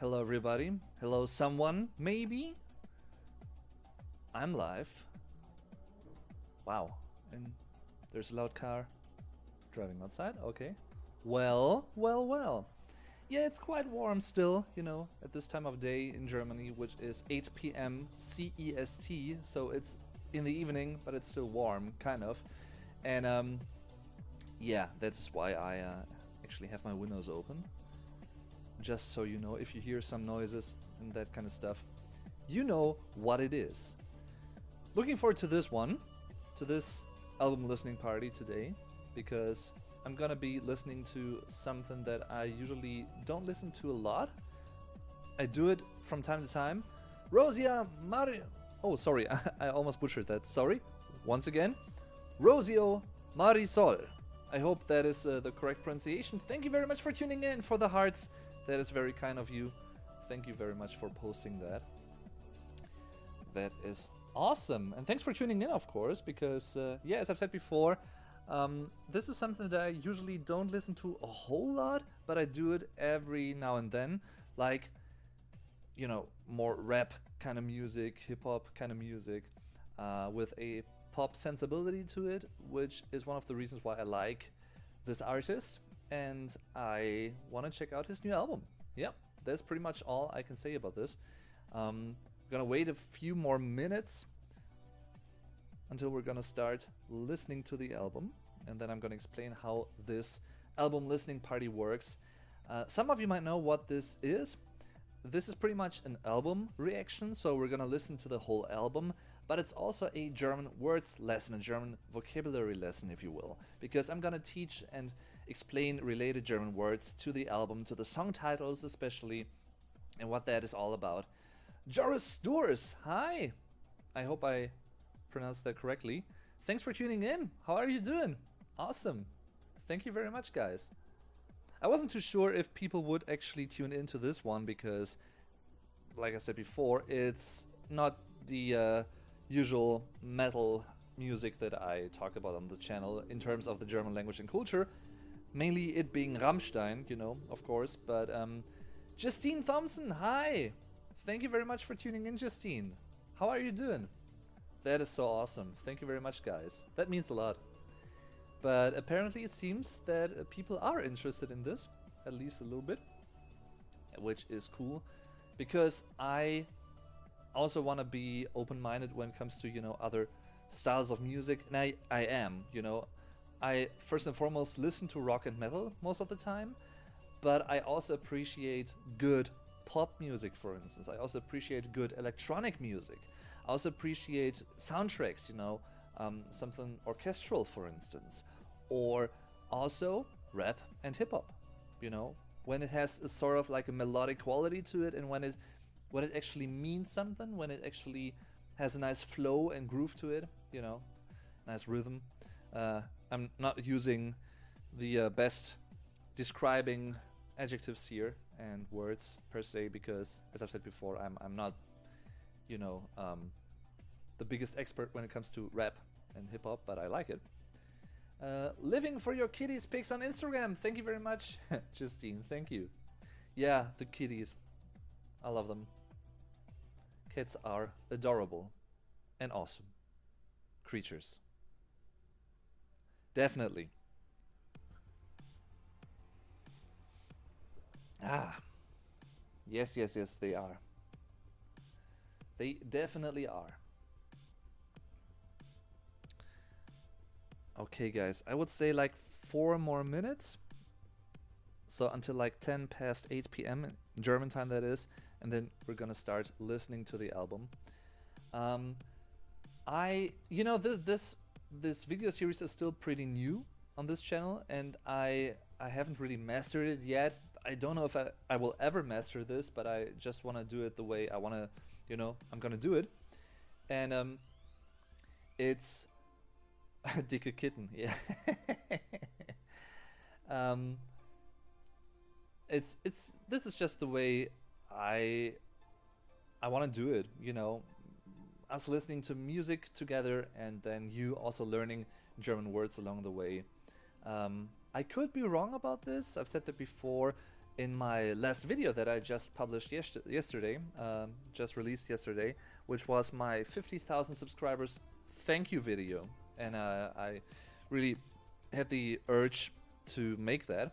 Hello everybody. Hello someone, maybe? I'm live. Wow. And there's a loud car driving outside. Okay. Well. Yeah, it's quite warm still, you know, at this time of day in Germany, which is 8 p.m. CEST. So it's in the evening, but it's still warm, kind of. And yeah, that's why I actually have my windows open. Just so you know, if you hear some noises and that kind of stuff, you know what it is. Looking forward to this one, to this album listening party today, because I'm gonna be listening to something that I usually don't listen to a lot. I do it from time to time. Rosia Mario. Oh, sorry, I almost butchered that. Sorry. Once again, Rosio Marisol. I hope that is the correct pronunciation. Thank you very much for tuning in, for the hearts. That is very kind of you. Thank you very much for posting that. That is awesome. And thanks for tuning in, of course, because, yeah, as I've said before, this is something that I usually don't listen to a whole lot, but I do it every now and then. Like, you know, more rap kind of music, hip-hop kind of music, with a pop sensibility to it, which is one of the reasons why I like this artist. And I want to check out his new album. Yep, that's pretty much all I can say about this. I'm gonna wait a few more minutes until we're gonna start listening to the album, and then I'm gonna explain how this album listening party works. Some of you might know what this is. This is pretty much an album reaction, so we're gonna listen to the whole album, but it's also a German words lesson, a German vocabulary lesson, if you will, because I'm gonna teach and explain related German words to the album, to the song titles especially, and what that is all about. Joris Durs, hi! I hope I pronounced that correctly. Thanks for tuning in. How are you doing? Awesome. Thank you very much, guys. I wasn't too sure if people would actually tune into this one because, like I said before, it's not the usual metal music that I talk about on the channel in terms of the German language and culture. Mainly it being Rammstein, you know, of course. But Justine Thompson, hi! Thank you very much for tuning in, Justine. How are you doing? That is so awesome. Thank you very much, guys. That means a lot. But apparently it seems that people are interested in this, at least a little bit, which is cool, because I also want to be open-minded when it comes to, you know, other styles of music, and I am, you know. I first and foremost listen to rock and metal most of the time, but I also appreciate good pop music, for instance. I also appreciate good electronic music. I also appreciate soundtracks, you know, something orchestral, for instance, or also rap and hip-hop, you know, when it has a sort of like a melodic quality to it, and when it actually means something, when it actually has a nice flow and groove to it, you know, nice rhythm. I'm not using the best describing adjectives here and words per se, because, as I've said before, I'm not, you know, the biggest expert when it comes to rap and hip-hop, but I like it. Living for your kitties pics on Instagram. Thank you very much, Justine. Thank you. Yeah, the kitties. I love them. Cats are adorable and awesome creatures. Definitely. Ah. Yes, they are. They definitely are. Okay, guys, I would say like 4 more minutes. So until like 10 past 8 p.m. German time, that is, and then we're gonna start listening to the album. You know, this video series is still pretty new on this channel, and I haven't really mastered it yet. I don't know if I will ever master this, but I just want to do it the way I want to, you know, I'm gonna do it. And it's Dicke Kitten, yeah. This is just the way I want to do it, you know, us listening to music together and then you also learning German words along the way. I could be wrong about this. I've said that before. in my last video that I just published yesterday, just released yesterday, which was my 50,000 subscribers thank you video. And I really had the urge to make that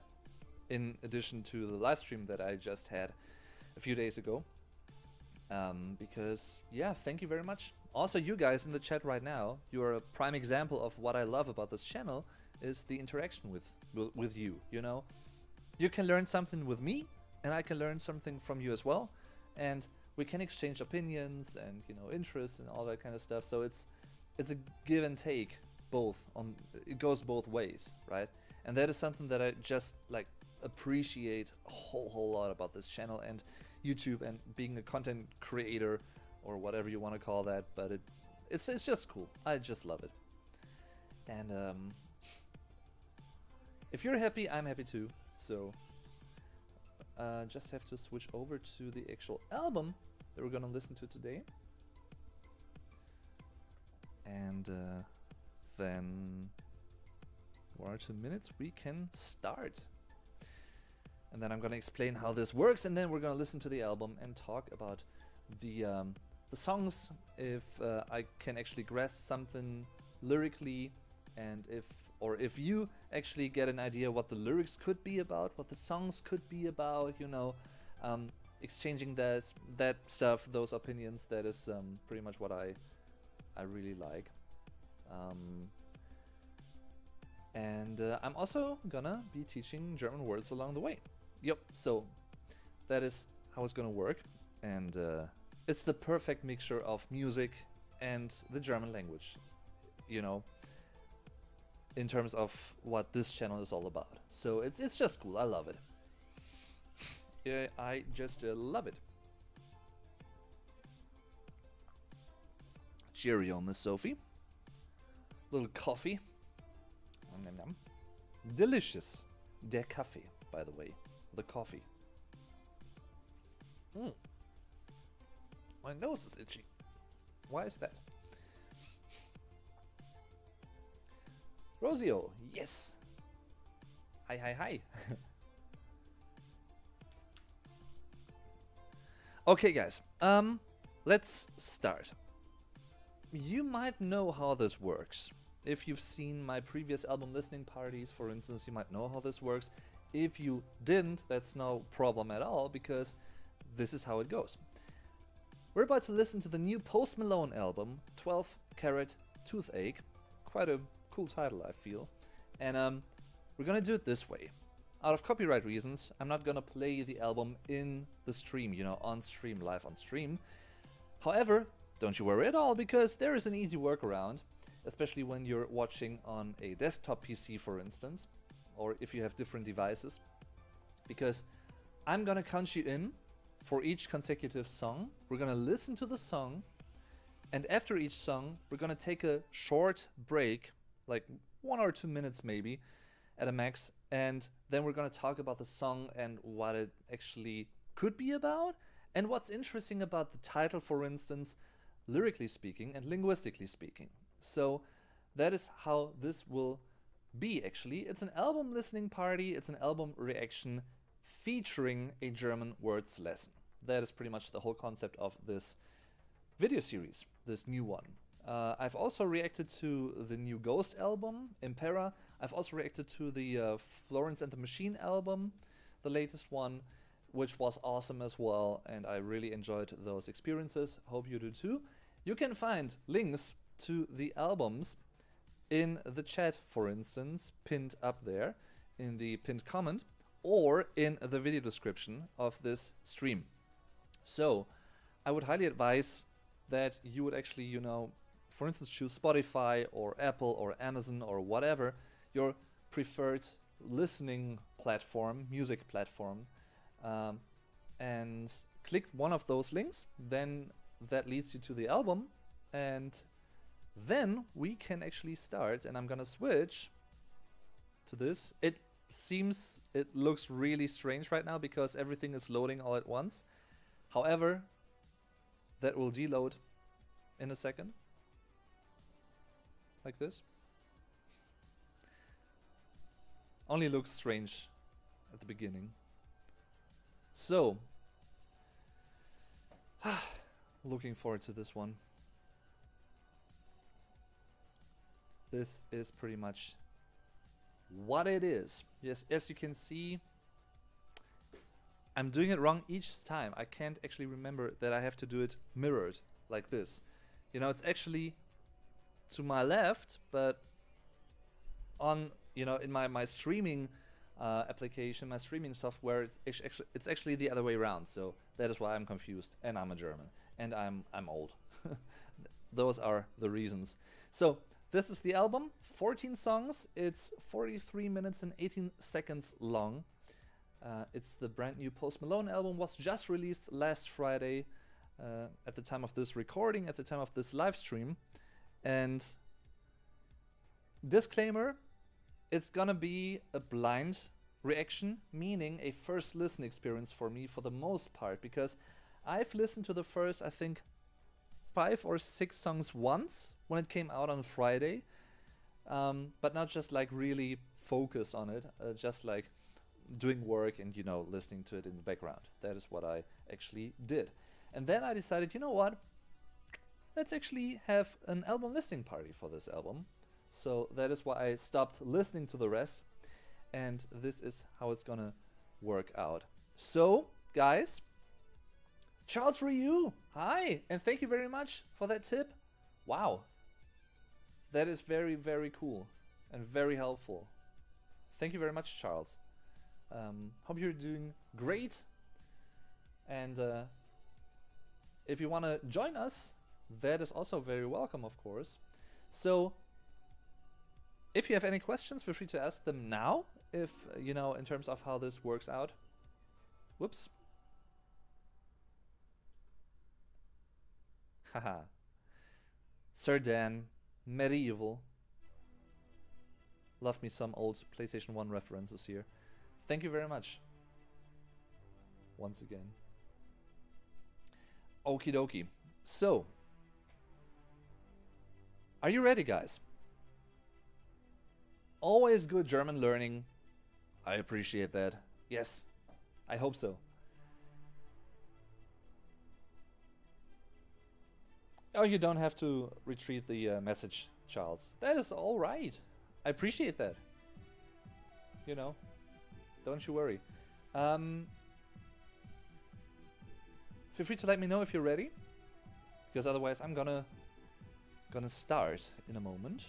in addition to the live stream that I just had a few days ago. Because, yeah, thank you very much. Also, you guys in the chat right now, you're a prime example of what I love about this channel is the interaction with you, you know? You can learn something with me, and I can learn something from you as well. And we can exchange opinions and, you know, interests and all that kind of stuff. So it's a give and take, it goes both ways, right? And that is something that I just, like, appreciate a whole lot about this channel and YouTube and being a content creator or whatever you want to call that, but it's just cool. I just love it. And if you're happy, I'm happy too. So just have to switch over to the actual album that we're gonna listen to today, and then 1 or 2 minutes we can start. And then I'm gonna explain how this works, and then we're gonna listen to the album and talk about the songs, if I can actually grasp something lyrically, and if you actually get an idea what the lyrics could be about, what the songs could be about, you know, exchanging that stuff, those opinions. That is pretty much what I really like. And I'm also gonna be teaching German words along the way. Yep, so that is how it's gonna work, and it's the perfect mixture of music and the German language, you know, in terms of what this channel is all about. So it's just cool. I love it. Yeah, I just love it. Cheerio, Miss Sophie. Little coffee. Nom, nom, nom. Delicious. Der Kaffee, by the way. The coffee. My nose is itchy. Why is that? Rosio, yes. Hi. Okay, guys. Let's start. You might know how this works. If you've seen my previous album listening parties, for instance, you might know how this works. If you didn't, that's no problem at all, because this is how it goes. We're about to listen to the new Post Malone album, 12 Carat Toothache. Quite a cool title, I feel. And we're gonna do it this way. Out of copyright reasons, I'm not gonna play the album in the stream, you know, on stream, live on stream. However, don't you worry at all, because there is an easy workaround, especially when you're watching on a desktop PC, for instance, or if you have different devices, because I'm gonna count you in for each consecutive song. We're gonna listen to the song, and after each song, we're gonna take a short break, like 1 or 2 minutes maybe, at a max, and then we're gonna talk about the song and what it actually could be about, and what's interesting about the title, for instance, lyrically speaking and linguistically speaking. So that is how this will be, actually. It's an album listening party, it's an album reaction featuring a German words lesson. That is pretty much the whole concept of this video series, this new one. I've also reacted to the new Ghost album, Impera. I've also reacted to the Florence and the Machine album, the latest one, which was awesome as well, and I really enjoyed those experiences. Hope you do too. You can find links to the albums in the chat, for instance, pinned up there in the pinned comment, or in the video description of this stream. So I would highly advise that you would actually, you know, for instance, choose Spotify or Apple or Amazon or whatever your preferred listening platform, music platform, and click one of those links. Then that leads you to the album, and then we can actually start. And I'm gonna switch to this. It looks really strange right now because everything is loading all at once. However, that will deload in a second, like this. Only looks strange at the beginning. So, looking forward to this one. This is pretty much what it is. Yes, as you can see, I'm doing it wrong each time. I can't actually remember that I have to do it mirrored like this. You know, it's actually to my left, but on, you know, in my streaming application, my streaming software, it's actually the other way around. So that is why I'm confused, and I'm a German, and I'm old. Those are the reasons. So this is the album, 14 songs. It's 43 minutes and 18 seconds long. It's the brand new Post Malone album. Was just released last Friday at the time of this recording, at the time of this live stream. And disclaimer, it's gonna be a blind reaction, meaning a first listen experience for me for the most part, because I've listened to the first, I think, 5 or 6 songs once when it came out on Friday, but not just like really focused on it, just like doing work and, you know, listening to it in the background. That is what I actually did. And then I decided, you know what, let's actually have an album listening party for this album. So that is why I stopped listening to the rest, and this is how it's gonna work out. So, guys, Charles Ryu, hi, and thank you very much for that tip. Wow, that is very, very cool and very helpful. Thank you very much, Charles. Hope you're doing great, and if you want to join us, that is also very welcome, of course. So if you have any questions, feel free to ask them now, if, you know, in terms of how this works out. Whoops. Haha. Sir Dan, Medieval. Love me some old PlayStation 1 references here. Thank you very much. Once again. Okie dokie. So, are you ready, guys? Always good German learning. I appreciate that. Yes, I hope so. Oh, you don't have to retreat the message, Charles. That is all right. I appreciate that. You know, don't you worry. Feel free to let me know if you're ready, because otherwise I'm gonna start in a moment.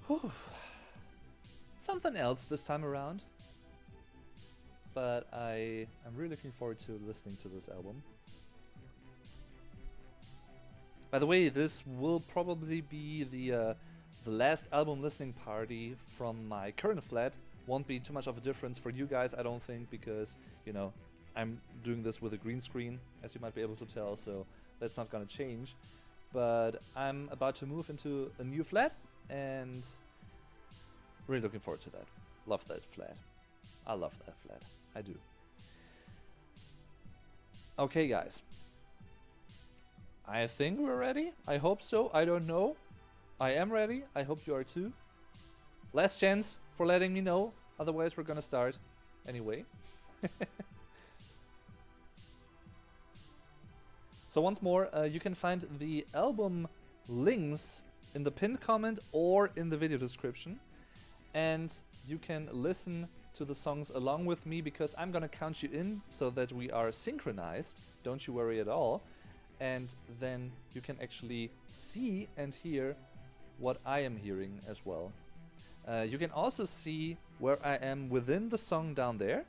Whew. Something else this time around, but I'm really looking forward to listening to this album. By the way, this will probably be the last album listening party from my current flat. Won't be too much of a difference for you guys, I don't think, because, you know, I'm doing this with a green screen, as you might be able to tell, so that's not gonna change. But I'm about to move into a new flat, and really looking forward to that. Love that flat. I love that flat. I do. Okay, guys. I think we're ready. I hope so. I don't know. I am ready. I hope you are too. Last chance for letting me know. Otherwise, we're gonna start anyway. So once more, you can find the album links in the pinned comment or in the video description. And you can listen to the songs along with me, because I'm gonna count you in so that we are synchronized. Don't you worry at all. And then you can actually see and hear what I am hearing as well. You can also see where I am within the song down there.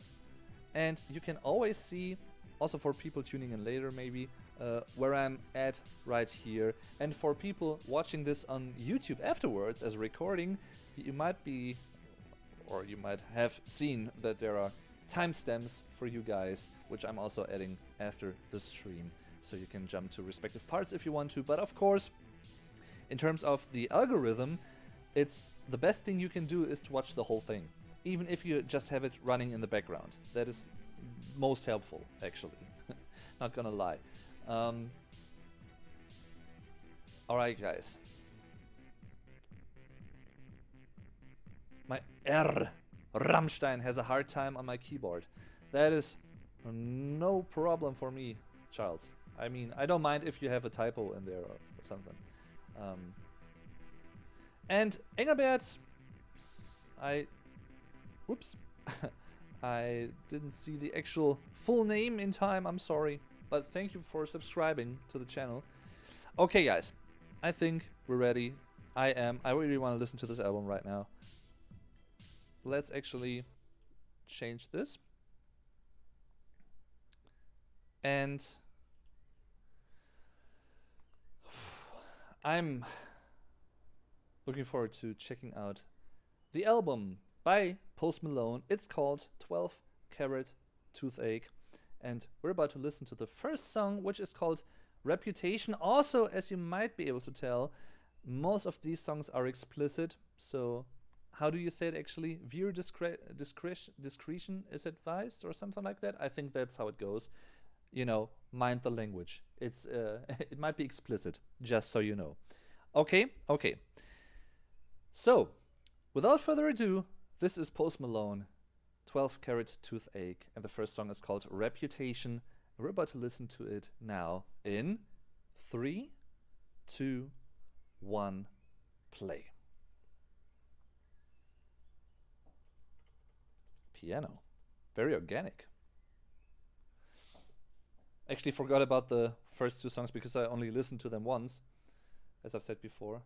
And you can always see, also for people tuning in later maybe, where I'm at right here. And for people watching this on YouTube afterwards as a recording, you might be, or you might have seen that there are timestamps for you guys, which I'm also adding after the stream, so you can jump to respective parts if you want to. But of course, in terms of the algorithm, it's the best thing you can do is to watch the whole thing, even if you just have it running in the background. That is most helpful, actually. Not gonna lie. Alright, guys. My R. Rammstein has a hard time on my keyboard. That is no problem for me, Charles. I mean, I don't mind if you have a typo in there or something. And Engelbert, whoops. I didn't see the actual full name in time, I'm sorry. But thank you for subscribing to the channel. Okay, guys. I think we're ready. I really want to listen to this album right now. Let's actually change this. And I'm looking forward to checking out the album by Post Malone. It's called 12 Carat Toothache. And we're about to listen to the first song, which is called Reputation. Also, as you might be able to tell, most of these songs are explicit. So, how do you say it actually? Viewer discretion is advised or something like that? I think that's how it goes. You know, mind the language. It's it might be explicit, just so you know. Okay. So, without further ado, this is Post Malone, 12 Carat Toothache, and the first song is called Reputation. And we're about to listen to it now in 3, 2, 1, play. Piano. Very organic. Actually forgot about the first two songs because I only listened to them once, as I've said before.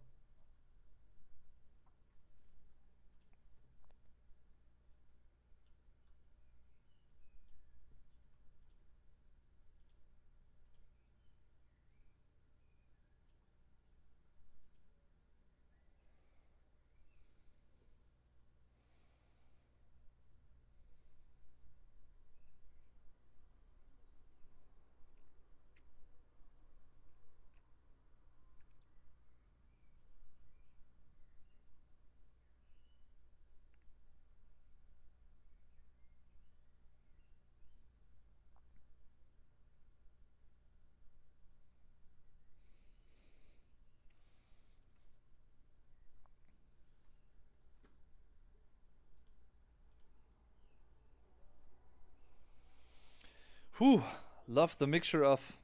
Whew, love the mixture of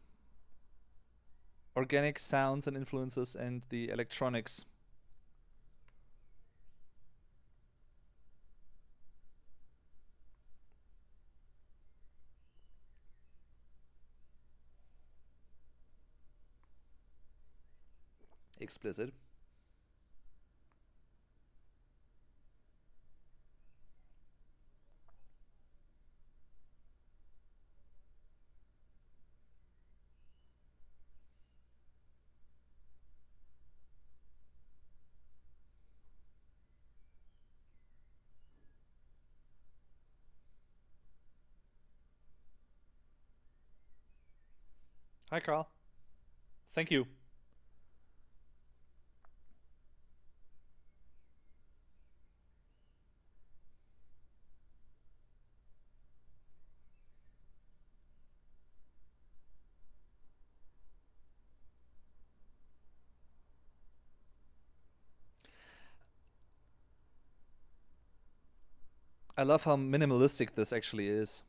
organic sounds and influences and the electronics. Explicit. Hi, Carl. Thank you. I love how minimalistic this actually is.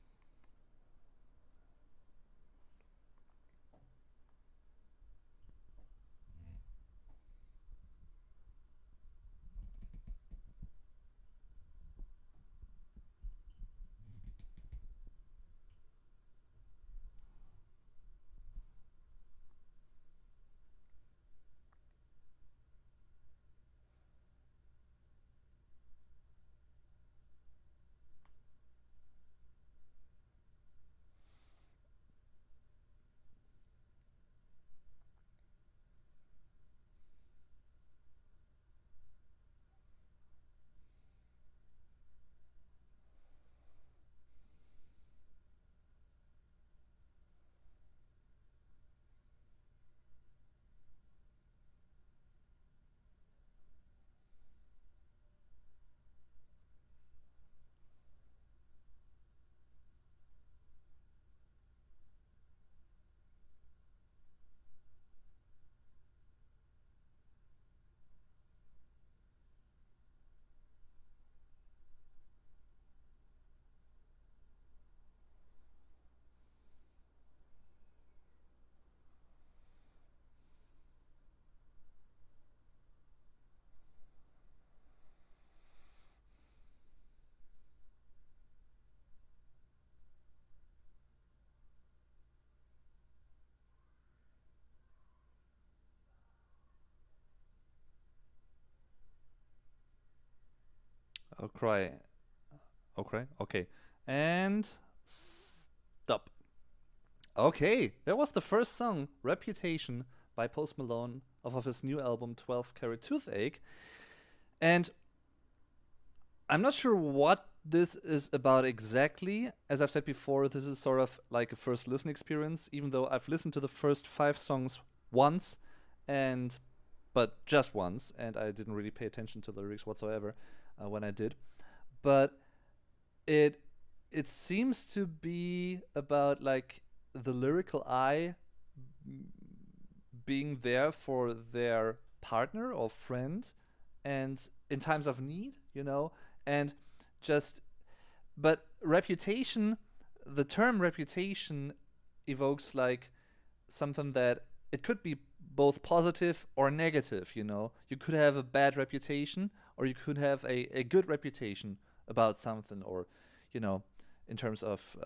cry. Okay, okay. And stop. Okay, that was the first song, Reputation, by Post Malone, off of his new album, 12 Carat Toothache. And I'm not sure what this is about exactly. As I've said before, this is sort of like a first listen experience, even though I've listened to the first 5 songs once, and but just once, and I didn't really pay attention to the lyrics whatsoever when I did. But it it seems to be about like the lyrical eye being there for their partner or friend and in times of need, and just but reputation, the term reputation evokes like something that it could be both positive or negative. You could have a bad reputation or you could have a good reputation about something, or you know in terms of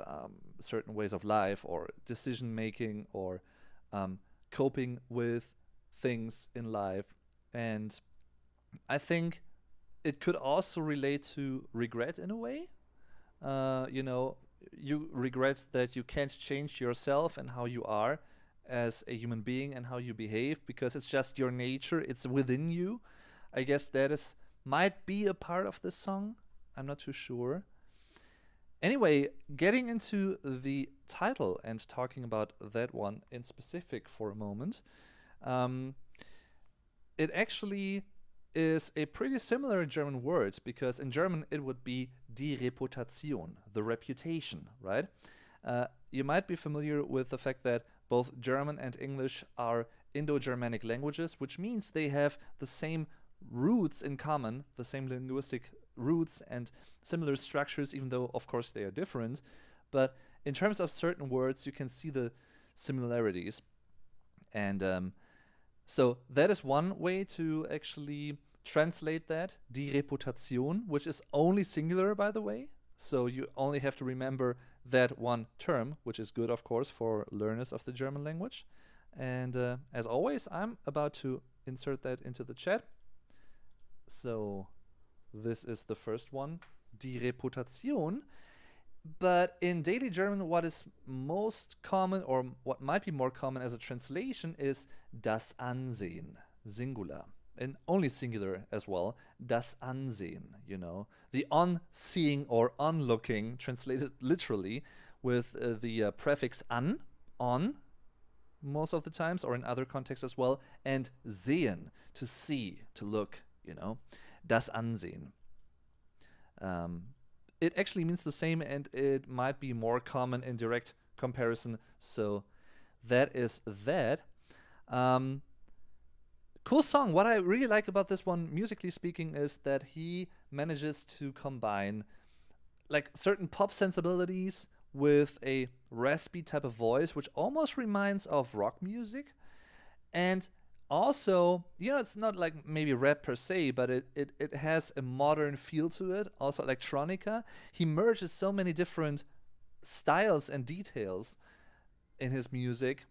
certain ways of life or decision making, or coping with things in life. And I think it could also relate to regret in a way. You regret that you can't change yourself and how you are as a human being and how you behave because it's just your nature, it's within you. I guess that is might be a part of this song. I'm not too sure. Anyway, getting into the title and talking about that one in specific for a moment, um, it actually is a pretty similar German word, because in German it would be die Reputation, the reputation, right? You might be familiar with the fact that both German and English are Indo-Germanic languages, which means they have the same roots in common, the same linguistic roots and similar structures, even though, of course, they are different. But in terms of certain words, you can see the similarities. And so that is one way to actually translate that, die Reputation, which is only singular, by the way. So you only have to remember that one term, which is good, of course, for learners of the German language. And as always, I'm about to insert that into the chat. So this is the first one, die Reputation. But in daily German, what is most common, or what might be more common as a translation, is das Ansehen, singular, and only singular as well, das Ansehen, the on-seeing or on-looking, translated literally with the prefix an, on, most of the times, or in other contexts as well, and sehen, to see, to look, das Ansehen. It actually means the same, and it might be more common in direct comparison. So that is that. Cool song. What I really like about this one, musically speaking, is that he manages to combine like certain pop sensibilities with a raspy type of voice, which almost reminds of rock music. And also, it's not like maybe rap per se, but it has a modern feel to it, also electronica. He merges so many different styles and details in his music.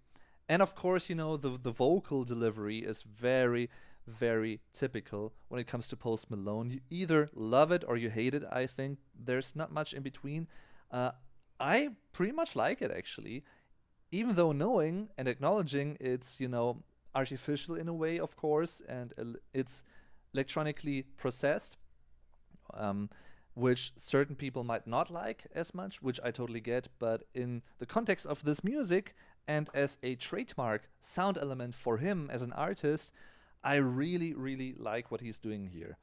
And of course, the vocal delivery is very, very typical when it comes to Post Malone. You either love it or you hate it, I think. There's not much in between. I pretty much like it, actually. Even though knowing and acknowledging it's, artificial in a way, of course, and it's electronically processed, which certain people might not like as much, which I totally get. But in the context of this music and as a trademark sound element for him as an artist, I really, really like what he's doing here.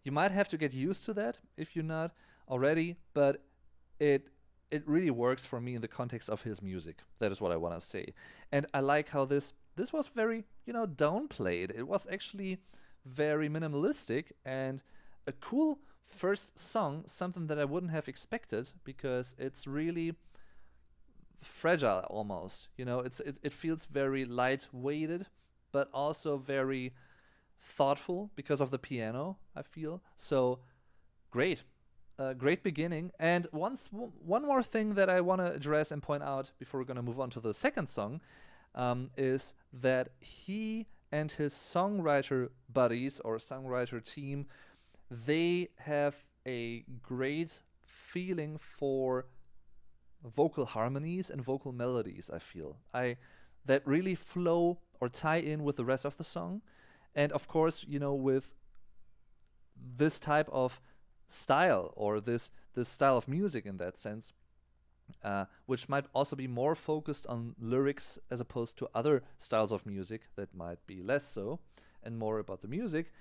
You might have to get used to that if you're not already, but it really works for me in the context of his music. That is what I want to say. And I like how this was very, downplayed. It was actually very minimalistic and a cool first song, something that I wouldn't have expected, because it's really fragile almost. It feels very light-weighted, but also very thoughtful because of the piano, I feel. So great. Great beginning. And one more thing that I want to address and point out before we're going to move on to the second song is that he and his songwriter buddies or songwriter team, they have a great feeling for vocal harmonies and vocal melodies, I feel. That really flow or tie in with the rest of the song. And of course, with this type of style, or this style of music in that sense, which might also be more focused on lyrics as opposed to other styles of music that might be less so and more about the music,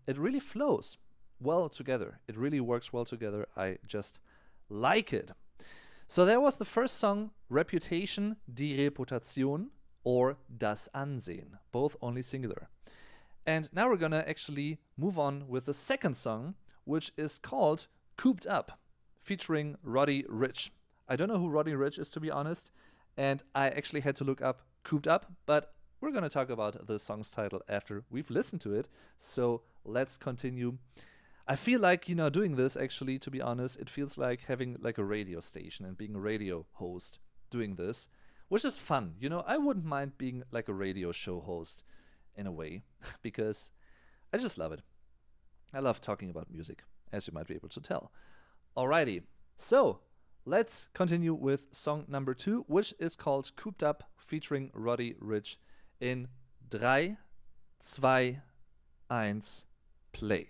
it really flows well together. It really works well together. I just like it. So that was the first song, Reputation, Die Reputation, or Das Ansehen, both only singular. And now we're gonna actually move on with the second song, which is called Cooped Up, featuring Roddy Ricch. I don't know who Roddy Ricch is, to be honest, and I actually had to look up Cooped Up, but we're gonna talk about the song's title after we've listened to it. So let's continue. I feel like, doing this, actually, to be honest, it feels like having like a radio station and being a radio host doing this, which is fun. I wouldn't mind being like a radio show host in a way, because I just love it. I love talking about music, as you might be able to tell. Alrighty, so let's continue with song number 2, which is called Cooped Up, featuring Roddy Ricch, in 3, 2, 1, play.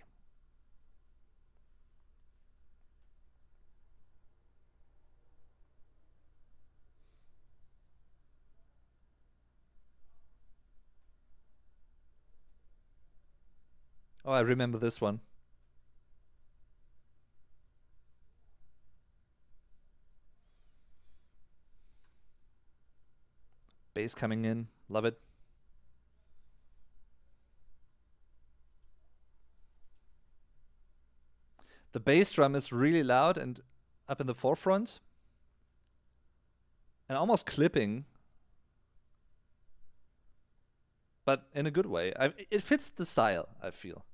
Oh, I remember this one. Bass coming in, love it. The bass drum is really loud and up in the forefront, and almost clipping, but in a good way. It fits the style, I feel.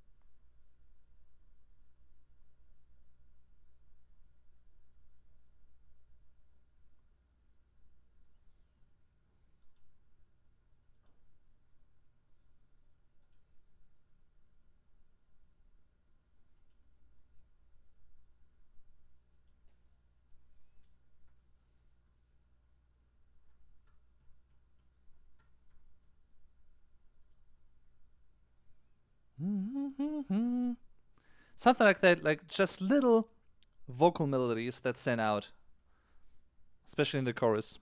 Something like that, like just little vocal melodies that stand out, especially in the chorus.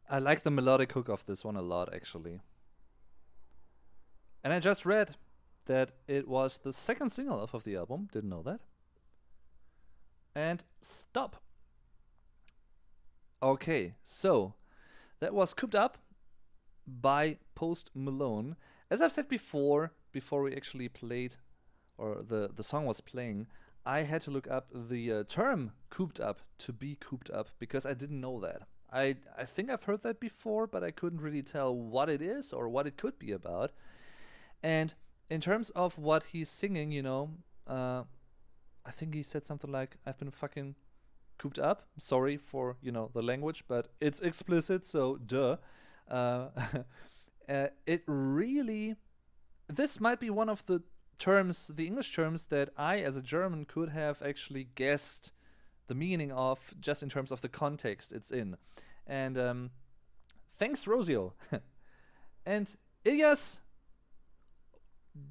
I like the melodic hook of this one a lot, actually. And I just read that it was the second single off of the album. Didn't know that. And stop. Okay, so that was Cooped Up by Post Malone. As I've said before we actually played, or the song was playing, I had to look up the term cooped up, to be cooped up, because I didn't know that. I think I've heard that before, but I couldn't really tell what it is or what it could be about. And in terms of what he's singing, you know, I think he said something like, "I've been fucking cooped up." Sorry for, you know, the language, but it's explicit, so duh. Uh, it really, this might be one of the terms, the English terms that I, as a German, could have actually guessed the meaning of just in terms of the context it's in. And thanks, Rosio. And Ilyas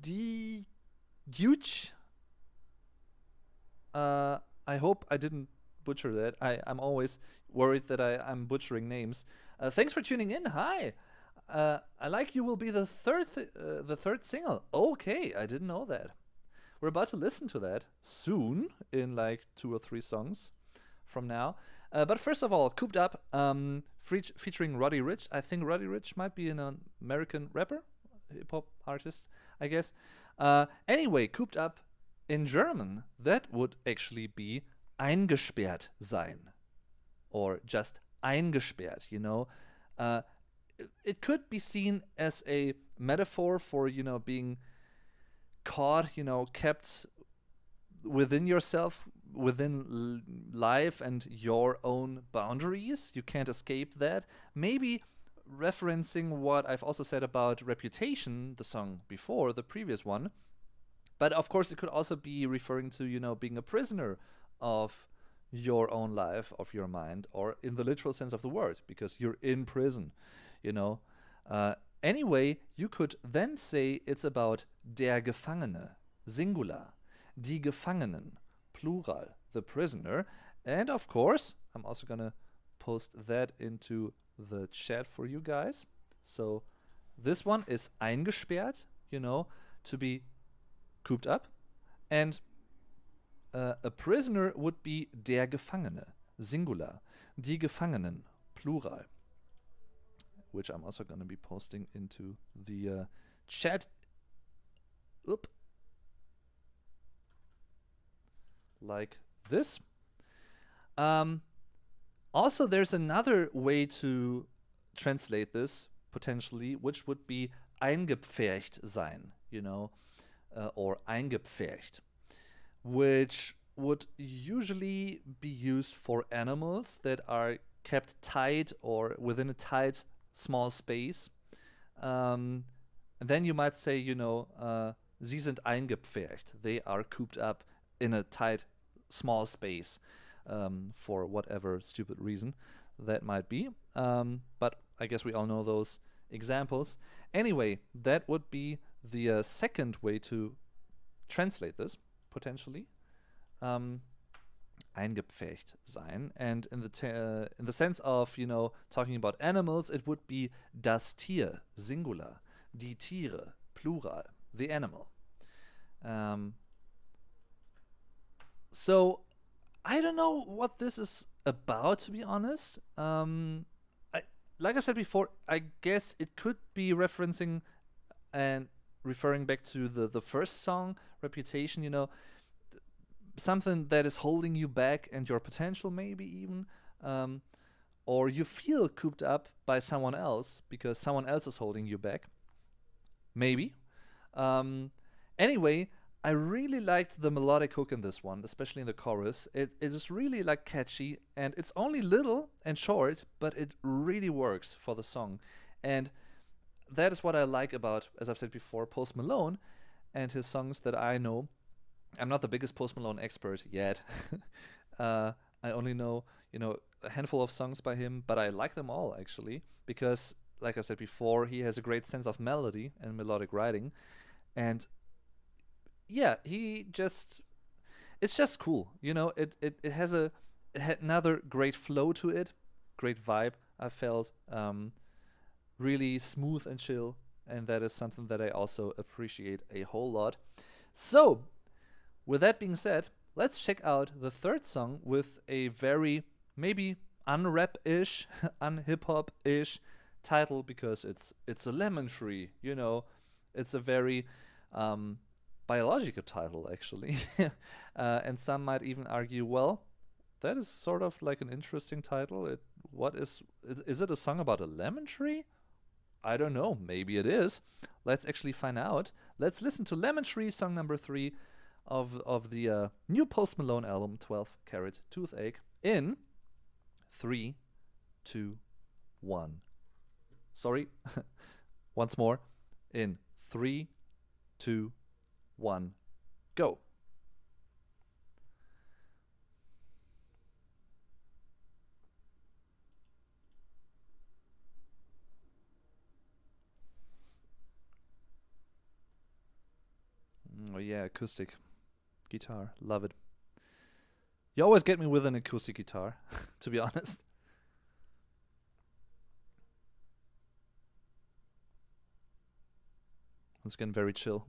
Diuch. I hope I didn't butcher that. I'm always worried that I'm butchering names. Thanks for tuning in. Hi. I Like You will be the third single. Okay, I didn't know that. We're about to listen to that soon, in like 2 or 3 songs from now. But first of all, Cooped Up, featuring Roddy Ricch. I think Roddy Ricch might be an American rapper, hip-hop artist, I guess. Anyway, Cooped Up in German, that would actually be eingesperrt sein. Or just eingesperrt, you know. It could be seen as a metaphor for, you know, being caught, you know, kept within yourself, within life and your own boundaries. You can't escape that. Maybe referencing what I've also said about Reputation, the song before, the previous one. But of course, it could also be referring to, you know, being a prisoner of your own life, of your mind, or in the literal sense of the word, because you're in prison, you know. Anyway, you could then say it's about der Gefangene, Singular, die Gefangenen, Plural, the prisoner. And of course, I'm also gonna post that into the chat for you guys. So this one is eingesperrt, you know, to be cooped up. And a prisoner would be der Gefangene, Singular, die Gefangenen, Plural, which I'm also going to be posting into the chat. Oop. Like this. Also, there's another way to translate this, potentially, which would be eingepfercht sein, you know, or eingepfercht, which would usually be used for animals that are kept tight or within a tight small space. And then you might say, you know, sie sind eingepfercht. They are cooped up in a tight small space for whatever stupid reason that might be. But I guess we all know those examples. Anyway, that would be the second way to translate this, potentially. Eingepfercht sein. And in the sense of, you know, talking about animals, it would be das Tier, Singular, die Tiere, Plural, the animal. So I don't know what this is about, to be honest. Like I said before, I guess it could be referencing and referring back to the first song, Reputation, you know, something that is holding you back and your potential, maybe even, or you feel cooped up by someone else because someone else is holding you back, maybe. Anyway, I really liked the melodic hook in this one, especially in the chorus. It is really like catchy, and it's only little and short, but it really works for the song. And that is what I like about, as I've said before, Post Malone and his songs that I know. I'm not the biggest Post Malone expert yet. I only know, you know, a handful of songs by him, but I like them all, actually, because, like I said before, he has a great sense of melody and melodic writing. And yeah, it's just cool, you know. It had another great flow to it, great vibe. I felt really smooth and chill, and that is something that I also appreciate a whole lot. So, with that being said, let's check out the third song with a very maybe unrap-ish, unhip-hop-ish title, because it's a lemon tree, you know. It's a very biological title, actually. And some might even argue, well, that is sort of like an interesting title. Is it a song about a lemon tree? I don't know. Maybe it is. Let's actually find out. Let's listen to Lemon Tree, song number 3 of the new Post Malone album, 12 Carat Toothache, in 3, 2, 1. Sorry, once more. In 3, 2, 1, go. Oh yeah, acoustic guitar, love it. You always get me with an acoustic guitar, to be honest. It's getting very chill.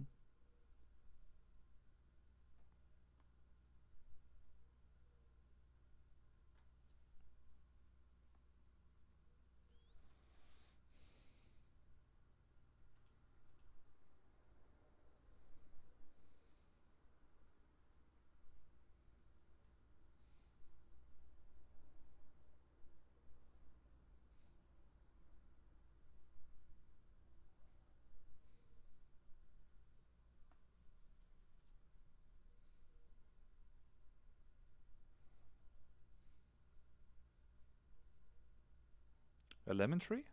A lemon tree?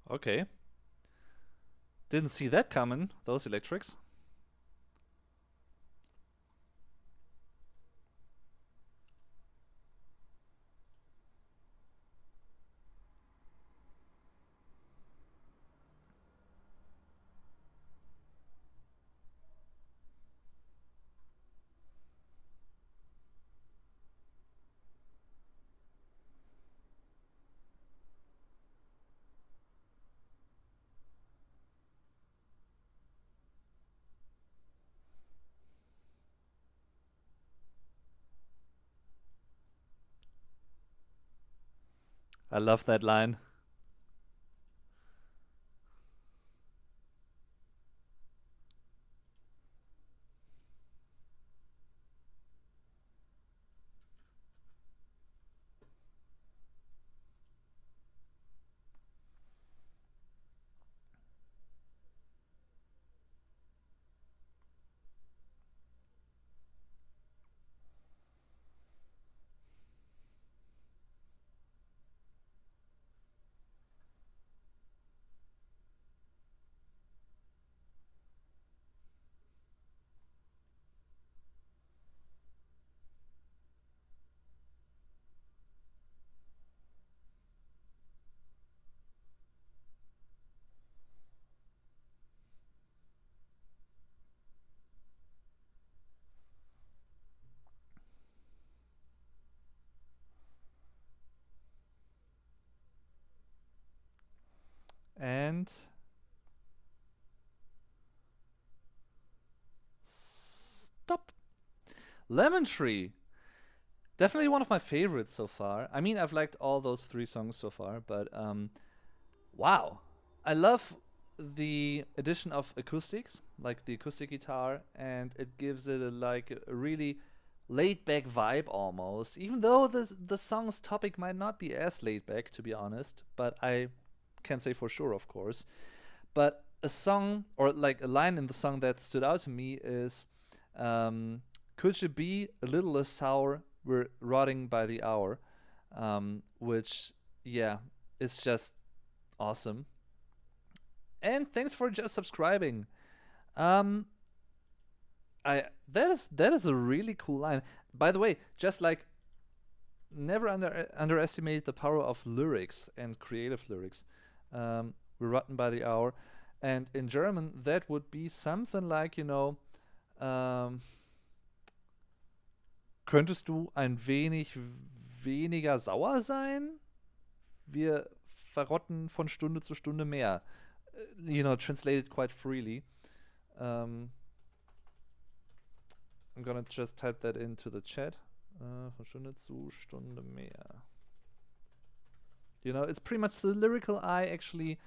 Okay. Didn't see that coming, those electrics. I love that line. And stop. Lemon Tree. Definitely one of my favorites so far. I mean, I've liked all those 3 songs so far, but wow. I love the addition of acoustics, like the acoustic guitar, and it gives it a really laid back vibe almost. Even though the song's topic might not be as laid back, to be honest, but I can say for sure, of course. But a song or like a line in the song that stood out to me is, "Could you be a little less sour? We're rotting by the hour," which yeah, is just awesome. And thanks for just subscribing. Um, that is a really cool line. By the way, just like never underestimate the power of lyrics and creative lyrics. We're rotten by the hour, and in German that would be something like, könntest du ein wenig weniger sauer sein? Wir verrotten von Stunde zu Stunde mehr. Translated quite freely. I'm gonna just type that into the chat. Von Stunde zu Stunde mehr. It's pretty much the lyrical eye actually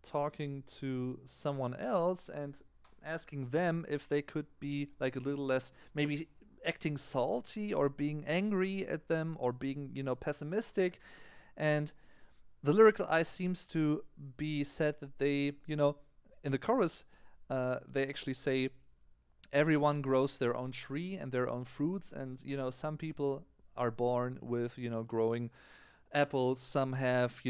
talking to someone else and asking them if they could be like a little less, maybe acting salty or being angry at them or being, pessimistic. And the lyrical eye seems to be said that they, in the chorus, they actually say, everyone grows their own tree and their own fruits, and some people are born with growing apples, some have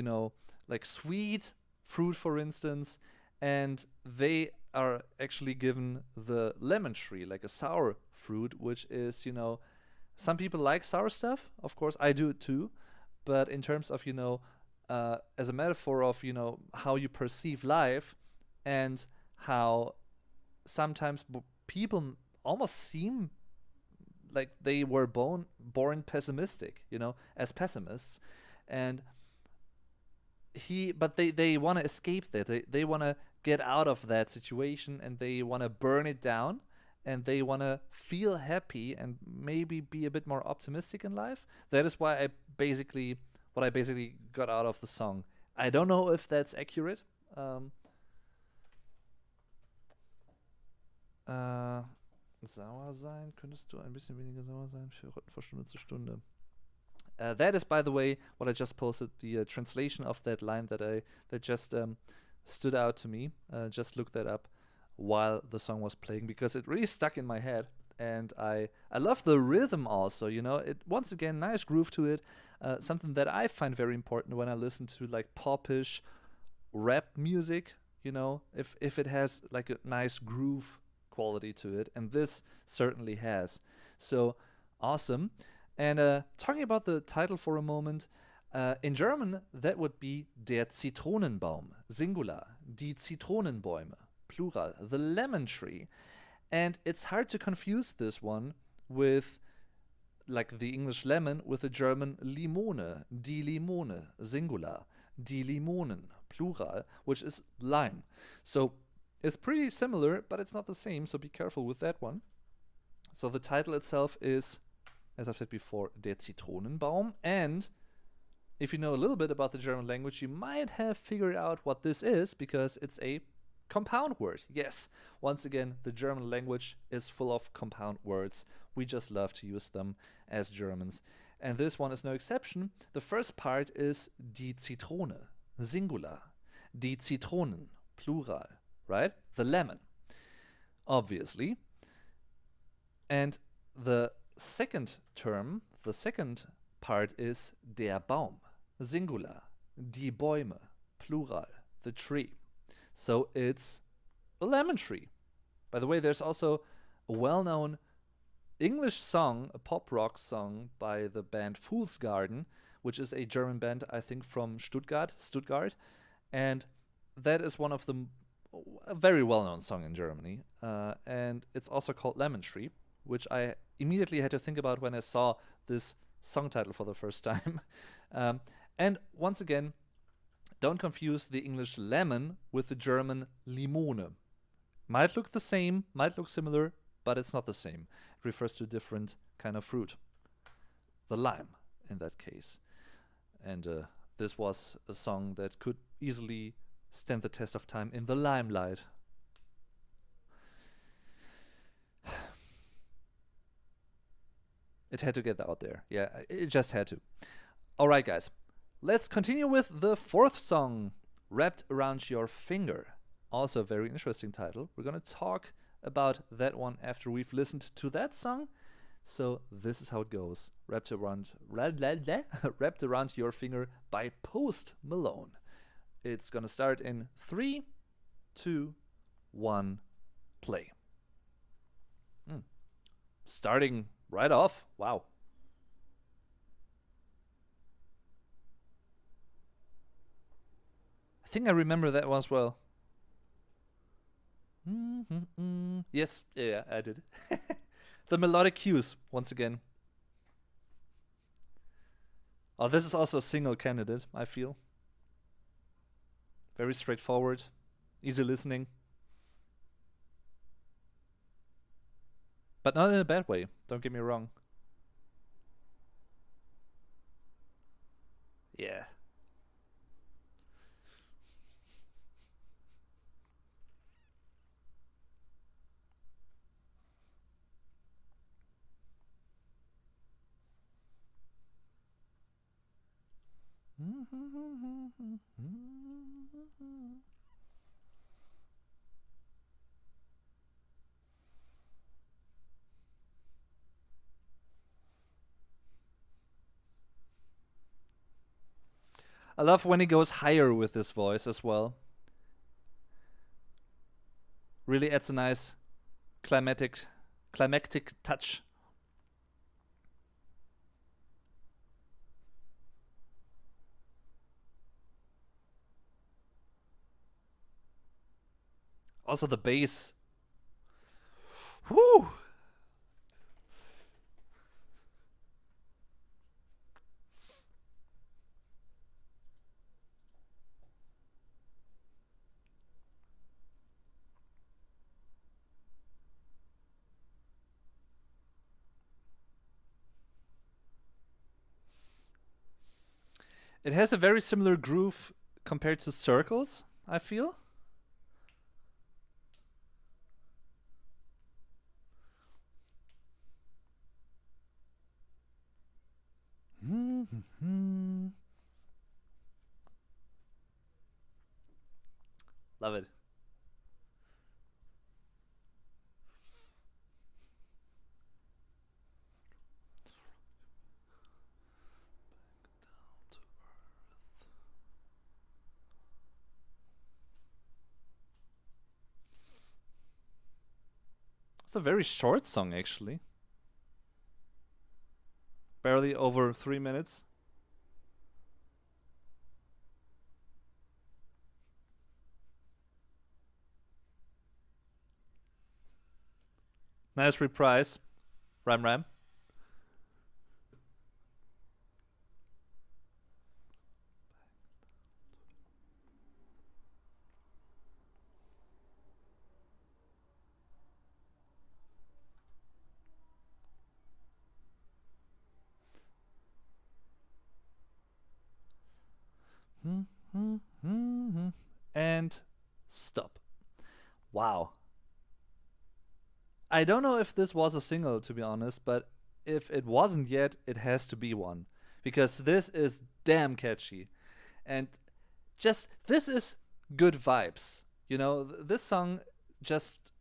like sweet fruit, for instance, and they are actually given the lemon tree, like a sour fruit, which is some people like sour stuff, of course I do too, but in terms of as a metaphor of how you perceive life and how sometimes people almost seem like they were born pessimistic, as pessimists, and they want to escape that. They want to get out of that situation, and they want to burn it down, and they want to feel happy and maybe be a bit more optimistic in life. That is why I basically got out of the song. I don't know if that's accurate. Sauer sein, könntest du ein bisschen weniger sauer sein von Stunde zu Stunde. That is, by the way, what I just posted, the translation of that line that just stood out to me. Just looked that up while the song was playing because it really stuck in my head, and I love the rhythm also. It once again, nice groove to it. Something that I find very important when I listen to like popish rap music. If it has like a nice groove quality to it, and this certainly has. So awesome. And talking about the title for a moment, in German that would be der Zitronenbaum, singular, die Zitronenbäume, plural, the lemon tree. And it's hard to confuse this one with like the English lemon with the German Limone, die Limone, singular, die Limonen, plural, which is lime. So it's pretty similar, but it's not the same, so be careful with that one. So the title itself is, as I've said before, Der Zitronenbaum. And if you know a little bit about the German language, you might have figured out what this is, because it's a compound word. Yes, once again, the German language is full of compound words. We just love to use them as Germans. And this one is no exception. The first part is die Zitrone, singular. Die Zitronen, plural, right? The lemon, obviously. And the second term, the second part is der Baum, singular. Die Bäume, plural, the tree. So it's a lemon tree. By the way, there's also a well-known English song, a pop rock song by the band Fool's Garden, which is a German band, I think, from Stuttgart. And that is one of a very well-known song in Germany. And it's also called Lemon Tree, which I immediately had to think about when I saw this song title for the first time. And once again, don't confuse the English lemon with the German Limone. Might look the same, might look similar, but it's not the same. It refers to a different kind of fruit. The lime, in that case. And this was a song that could easily stand the test of time in the limelight. It had to get out there. Yeah, it just had to. All right, guys. Let's continue with the fourth song, Wrapped Around Your Finger. Also a very interesting title. We're going to talk about that one after we've listened to that song. So this is how it goes. Wrapped Around Your Finger by Post Malone. It's gonna start in 3, 2, 1, play. Starting right off. Wow. I think I remember that one as well. Yes, yeah, I did. The melodic cues, once again. Oh, this is also a single candidate, I feel. Very straightforward, easy listening. But not in a bad way, don't get me wrong. Yeah. I love when he goes higher with his voice as well. Really adds a nice climactic touch. Also the bass. Whoo! It has a very similar groove compared to Circles, I feel. Love it. It's a very short song, actually. Barely over 3 minutes. Nice reprise. Ram Ram. And stop. Wow. I don't know if this was a single, to be honest, but if it wasn't yet, it has to be one. Because this is damn catchy. And just, this is good vibes. You know, this song just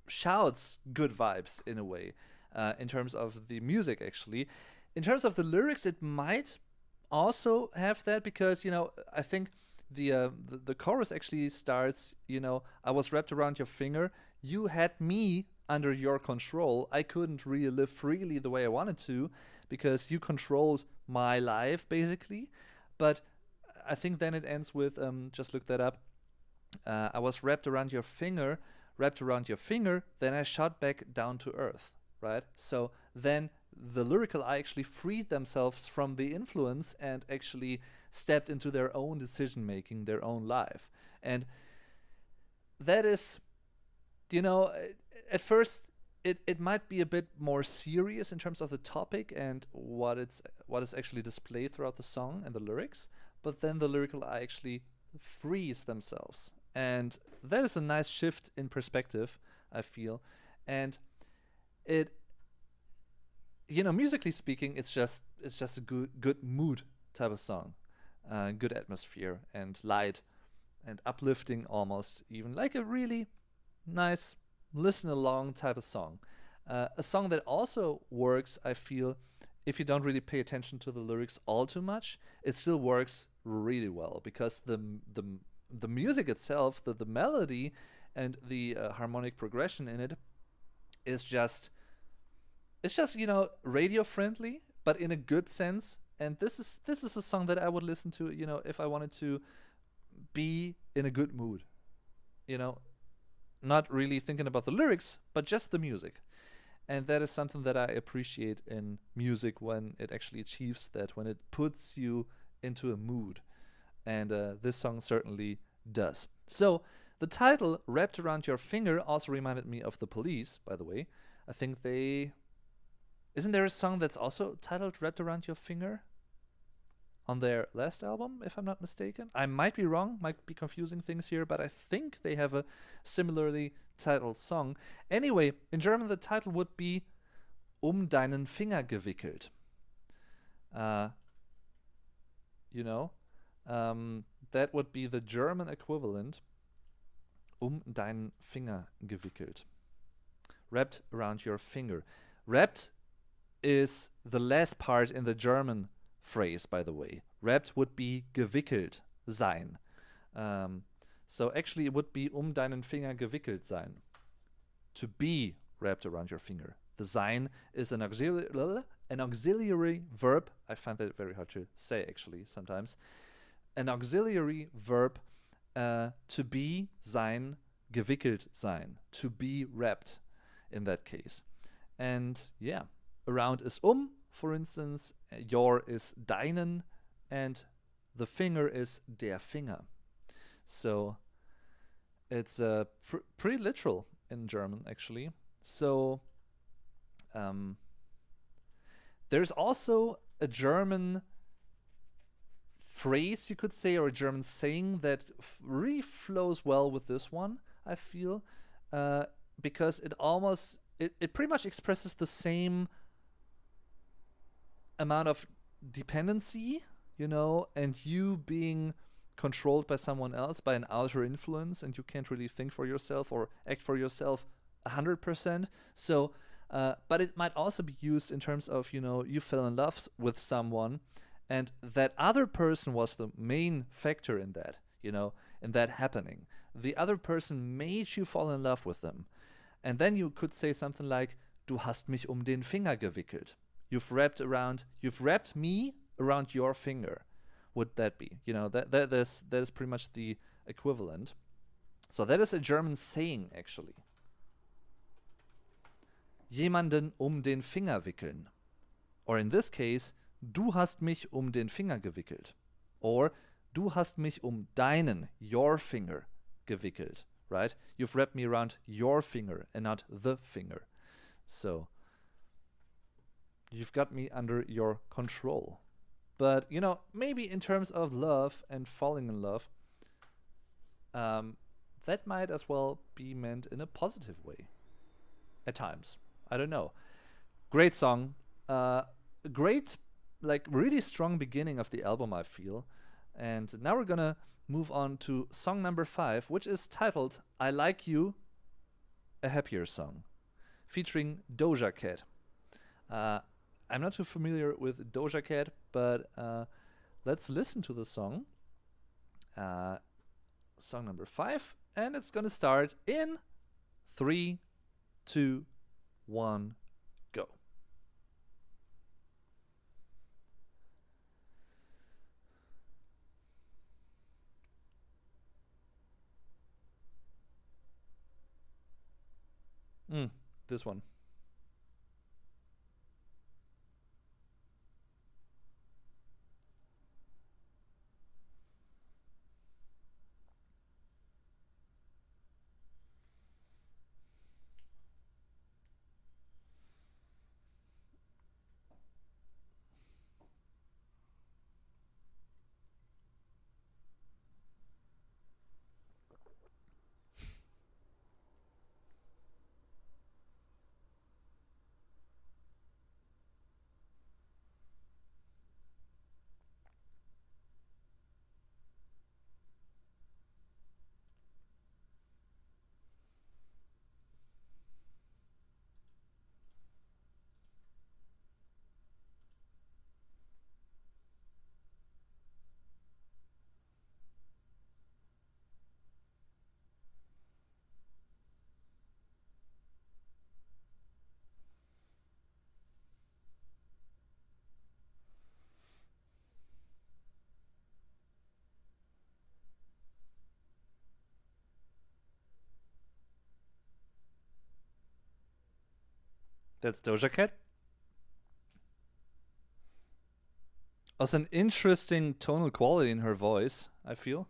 shouts good vibes in a way, in terms of the music, actually. In terms of the lyrics, it might also have that because, you know, I think the chorus actually starts, you know, I was wrapped around your finger, you had me under your control. I couldn't really live freely the way I wanted to because you controlled my life, basically. But I think then it ends with, just look that up. I was wrapped around your finger, then I shot back down to earth, right? So then the lyrical eye actually freed themselves from the influence and actually stepped into their own decision making, their own life. And that is, you know, at first it might be a bit more serious in terms of the topic and what is actually displayed throughout the song and the lyrics, but then the lyrical eye actually frees themselves. And that is a nice shift in perspective, I feel. And it, you know, musically speaking, it's just a good mood type of song, good atmosphere and light and uplifting, almost even like a really nice listen along type of song. A song that also works, I feel, if you don't really pay attention to the lyrics all too much. It still works really well because the music itself, the melody, and the harmonic progression in it is just it's just radio friendly, but in a good sense. And this is a song that I would listen to, if I wanted to be in a good mood, you know, not really thinking about the lyrics, but just the music. And that is something that I appreciate in music when it actually achieves that, when it puts you into a mood. And this song certainly does. So the title "Wrapped Around Your Finger" also reminded me of The Police, by the way. I think they isn't there a song that's also titled "Wrapped Around Your Finger" on their last album, if I'm not mistaken? I might be wrong, might be confusing things here, but I think they have a similarly titled song. Anyway, in German the title would be Deinen Finger gewickelt. Uh, you know, that would be the German equivalent. Deinen Finger gewickelt. Wrapped around your finger. Wrapped is the last part in the German phrase, by the way. Wrapped would be gewickelt sein. So actually it would be deinen Finger gewickelt sein. To be wrapped around your finger. The sein is an auxiliary verb. I find that very hard to say actually sometimes. An auxiliary verb, to be, sein, gewickelt sein. To be wrapped in that case. And yeah, around is for instance, your is deinen, and the finger is der Finger. So it's pretty literal in German, actually. So there's also a German phrase, you could say, or a German saying that really flows well with this one, I feel, because it pretty much expresses the same amount of dependency, and you being controlled by someone else, by an outer influence, and you can't really think for yourself or act for yourself 100%. So, but it might also be used in terms of, you fell in love with someone, and that other person was the main factor in that, in that happening. The other person made you fall in love with them. And then you could say something like, "Du hast mich den Finger gewickelt." You've wrapped me around your finger. Would that be? That is pretty much the equivalent. So that is a German saying, actually. Jemanden den Finger wickeln. Or in this case, du hast mich den Finger gewickelt. Or du hast mich deinen, your finger, gewickelt. Right? You've wrapped me around your finger and not the finger. So you've got me under your control. But, maybe in terms of love and falling in love, that might as well be meant in a positive way. At times. I don't know. Great song. Great, really strong beginning of the album, I feel. And now we're gonna move on to song number 5, which is titled "I Like You," a happier song, featuring Doja Cat. I'm not too familiar with Doja Cat, but let's listen to the song. Song number 5, and it's gonna start in 3, 2, 1, go. This one. That's Doja Cat. Also, an interesting tonal quality in her voice, I feel.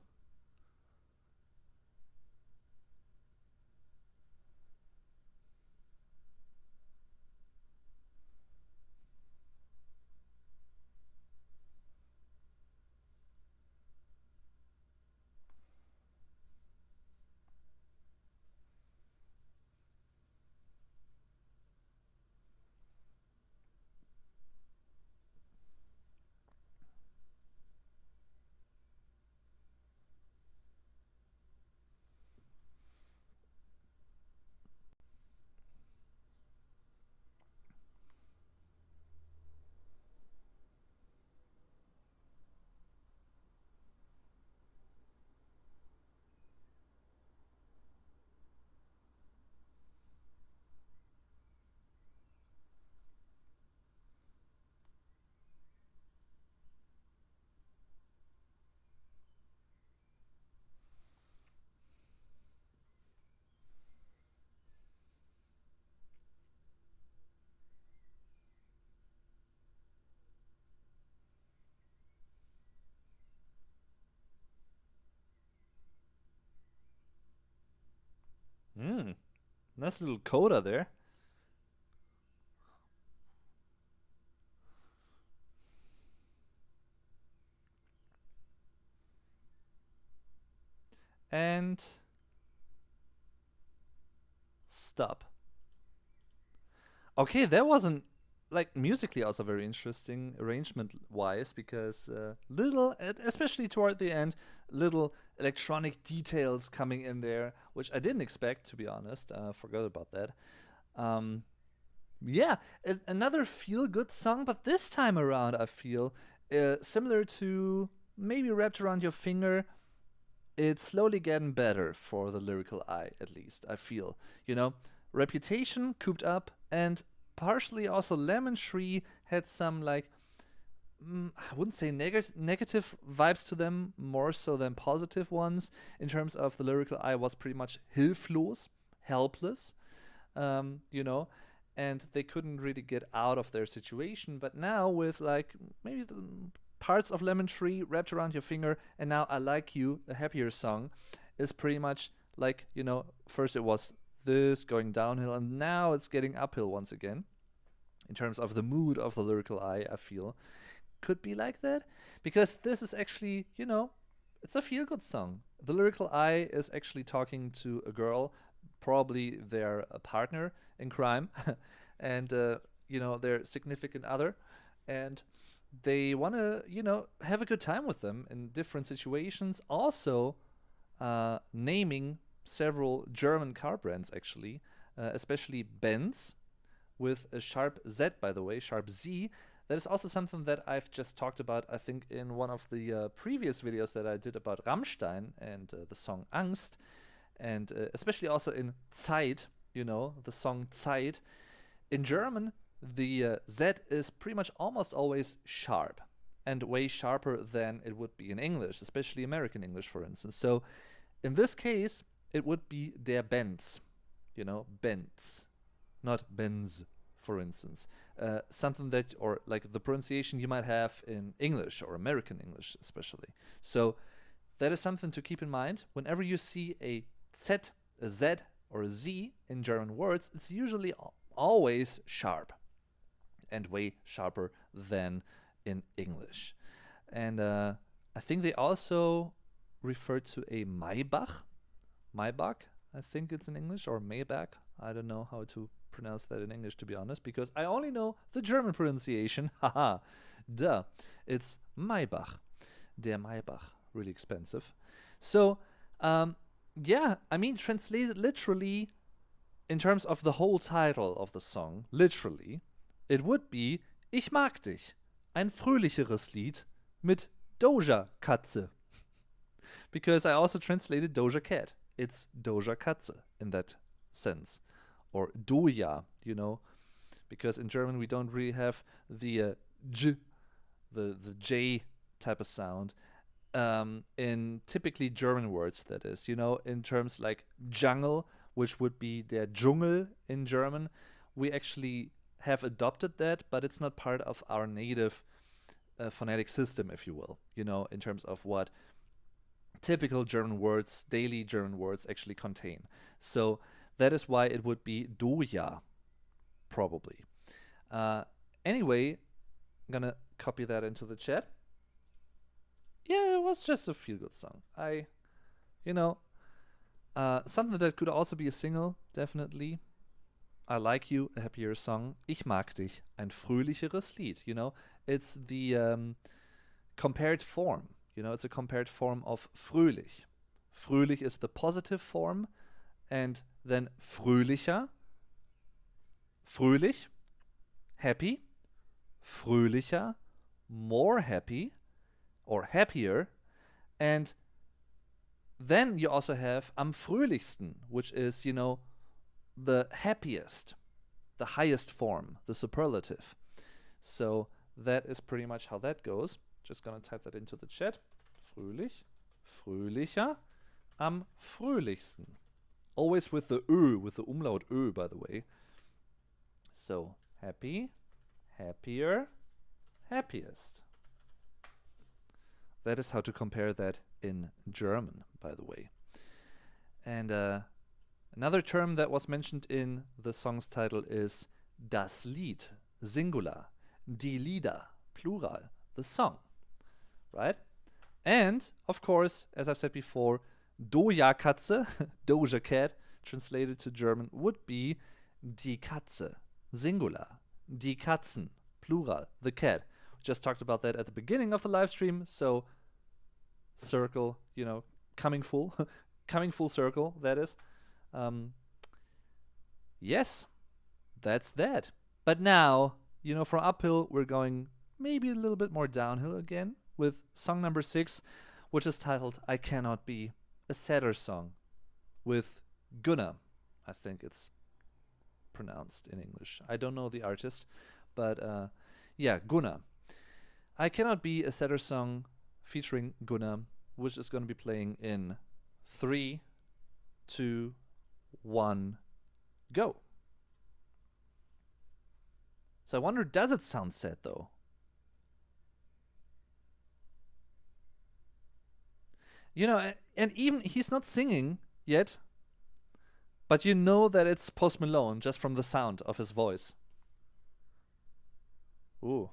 Hmm. Nice little coda there. And stop. Okay, that wasn't like musically also very interesting arrangement wise because little, especially toward the end, little electronic details coming in there, which I didn't expect to be honest. Forgot about that. Um, yeah, another feel good song, but this time around I feel similar to maybe Wrapped Around Your Finger. It's slowly getting better for the lyrical eye, at least I feel. You know, Reputation cooped up, and partially also Lemon Tree had some like I wouldn't say negative vibes to them, more so than positive ones. In terms of the lyrical eye, was pretty much hilflos, helpless, you know, and they couldn't really get out of their situation. But now with like maybe the parts of Lemon Tree wrapped around your finger, and now I Like You, a happier song, is pretty much like, you know, first it was this going downhill, and now it's getting uphill once again. In terms of the mood of the lyrical eye, I feel could be like that because this is actually, you know, it's a feel good song. The lyrical eye is actually talking to a girl, probably their partner in crime, and you know, their significant other, and they want to, you know, have a good time with them in different situations. Also, naming several German car brands actually, especially Benz with a sharp Z, by the way, sharp Z. That is also something that I've just talked about, I think, in one of the previous videos that I did about Rammstein and the song Angst, and especially also in Zeit, you know, the song Zeit. In German, the Z is pretty much almost always sharp and way sharper than it would be in English, especially American English, for instance. So in this case, it would be der Benz, you know, Benz, not Benz, for instance. Something that, or like the pronunciation you might have in English or American English, especially. So that is something to keep in mind. Whenever you see a Z, a Z, or a Z in German words, it's usually always sharp and way sharper than in English. And I think they also refer to a Maybach. Maybach, I think it's in English, or Maybach. I don't know how to pronounce that in English, to be honest, because I only know the German pronunciation. Haha, duh. It's Maybach. Der Maybach. Really expensive. So, yeah, I mean, translated literally in terms of the whole title of the song, literally, it would be Ich mag dich. Ein fröhlicheres Lied mit Doja Katze. Because I also translated Doja Cat. It's Doja Katze in that sense. Or Doja, you know, because in German we don't really have the J, the J type of sound. In typically German words, that is, you know, in terms like jungle, which would be der Dschungel in German, we actually have adopted that, but it's not part of our native phonetic system, if you will, you know, in terms of what typical German words, daily German words actually contain. So that is why it would be Doja, probably. Anyway, I'm gonna copy that into the chat. Yeah, it was just a feel-good song. Something that could also be a single, definitely. I Like You, a happier song. Ich mag dich, ein fröhlicheres Lied. You know, it's the compared form. You know, it's a compared form of fröhlich. Fröhlich is the positive form, and then fröhlicher, fröhlich, happy, fröhlicher, more happy, or happier, and then you also have am fröhlichsten, which is, you know, the happiest, the highest form, the superlative. So that is pretty much how that goes. Just gonna type that into the chat. Fröhlich, fröhlicher, am fröhlichsten. Always with the Ö, with the umlaut Ö, by the way. So happy, happier, happiest. That is how to compare that in German, by the way. And another term that was mentioned in the song's title is das Lied, singular, die Lieder, plural, the song, right? And, of course, as I've said before, Doja Katze, Doja Cat, translated to German, would be die Katze, singular, die Katzen, plural, the cat. Just talked about that at the beginning of the live stream, so circle, you know, coming full circle, that is. Yes, that's that. But now, you know, from uphill, we're going maybe a little bit more downhill again with song number 6, which is titled I Cannot Be, a sadder song with Gunnar. I think it's pronounced in English. I don't know the artist, but yeah, Gunnar. I Cannot Be, a sadder song featuring Gunnar, which is going to be playing in 3, 2, 1, go. So I wonder, does it sound sad though? You know, and even he's not singing yet, but you know that it's Post Malone just from the sound of his voice. Ooh.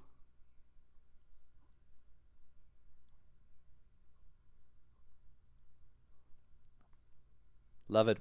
Love it.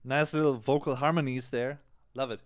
Nice little vocal harmonies there. Love it.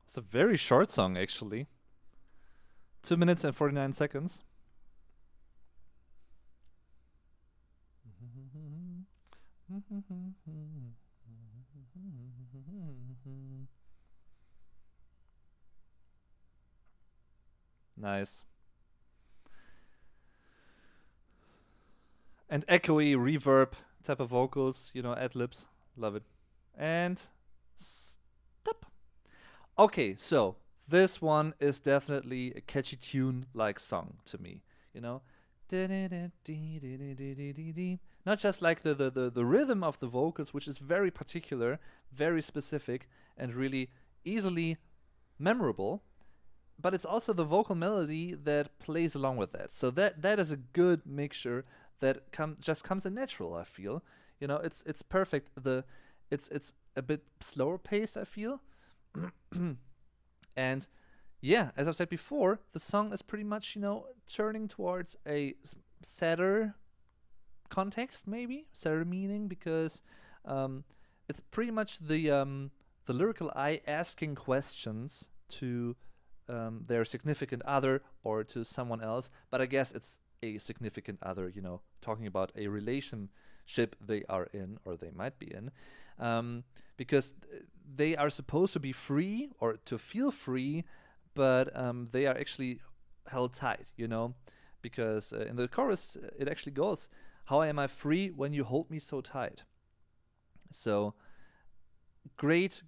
It's a very short song, actually. 2 minutes and 49 seconds. Nice. And echoey reverb type of vocals, ad libs. Love it. And stop. Okay, so this one is definitely a catchy tune like song to me, you know? Not just like the rhythm of the vocals, which is very particular, very specific, and really easily memorable, but it's also the vocal melody that plays along with that. So that is a good mixture that just comes in natural, I feel. It's perfect. It's a bit slower paced, I feel. And yeah, as I've said before, the song is pretty much, turning towards a sadder context, maybe sadder meaning, because it's pretty much the lyrical eye asking questions to their significant other or to someone else, but I guess it's a significant other, talking about a relationship they are in or they might be in, because they are supposed to be free or to feel free, but they are actually held tight, because in the chorus it actually goes, "How am I free when you hold me so tight?" So great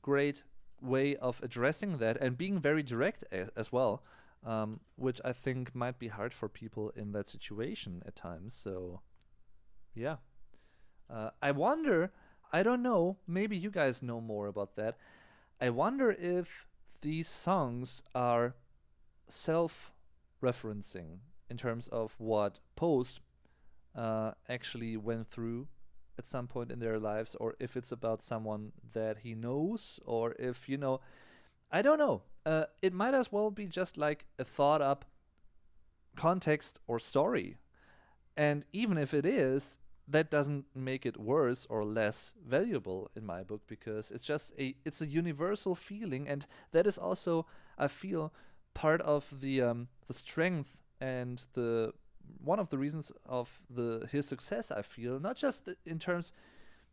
way of addressing that and being very direct as well, which I think might be hard for people in that situation at times. So yeah, I wonder, I don't know, maybe you guys know more about that. I wonder if these songs are self-referencing in terms of what Post actually went through at some point in their lives, or if it's about someone that he knows, or if, I don't know. It might as well be just like a thought up context or story. And even if it is, that doesn't make it worse or less valuable in my book, because it's a universal feeling, and that is also, I feel, part of the strength and the one of the reasons of his success, I feel, not just in terms,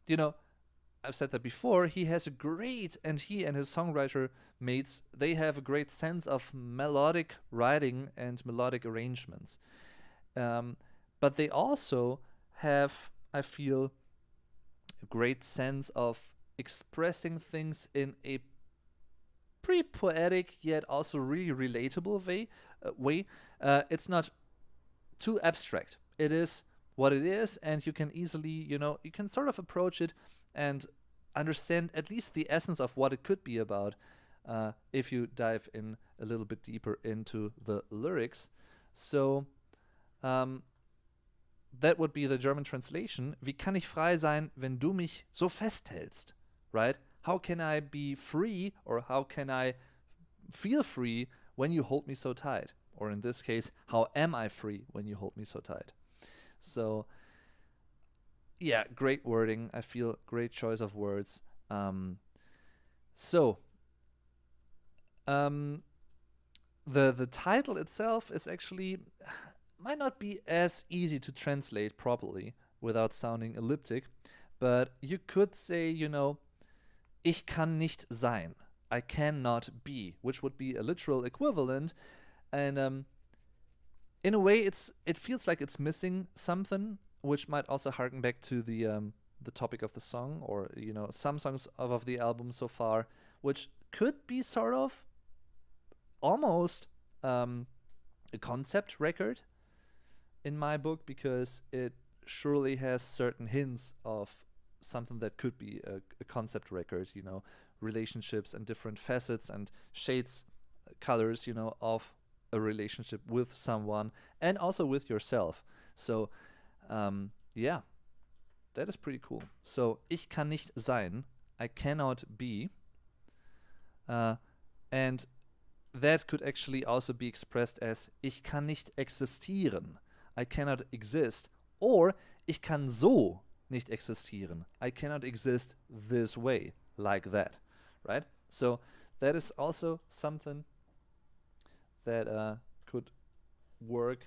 I've said that before, he has a great, and he and his songwriter mates, they have a great sense of melodic writing and melodic arrangements. But they also have, I feel, a great sense of expressing things in a pretty poetic yet also really relatable way. It's not too abstract. It is what it is, and you can easily, you can sort of approach it and understand at least the essence of what it could be about if you dive in a little bit deeper into the lyrics. So that would be the German translation. Wie kann ich frei sein, wenn du mich so festhältst? Right? How can I be free, or how can I feel free when you hold me so tight? Or in this case, how am I free when you hold me so tight? So, yeah, great wording. I feel great choice of words. The title itself is actually might not be as easy to translate properly without sounding elliptic, but you could say, ich kann nicht sein, I cannot be, which would be a literal equivalent. And in a way, it feels like it's missing something, which might also harken back to the topic of the song, or some songs of the album so far, which could be sort of almost a concept record in my book, because it surely has certain hints of something that could be a concept record, relationships and different facets and shades, colors, of a relationship with someone and also with yourself. So yeah, that is pretty cool. So ich kann nicht sein, I cannot be, and that could actually also be expressed as ich kann nicht existieren, I cannot exist, or ich kann so nicht existieren, I cannot exist this way, like that, right? So that is also something that could work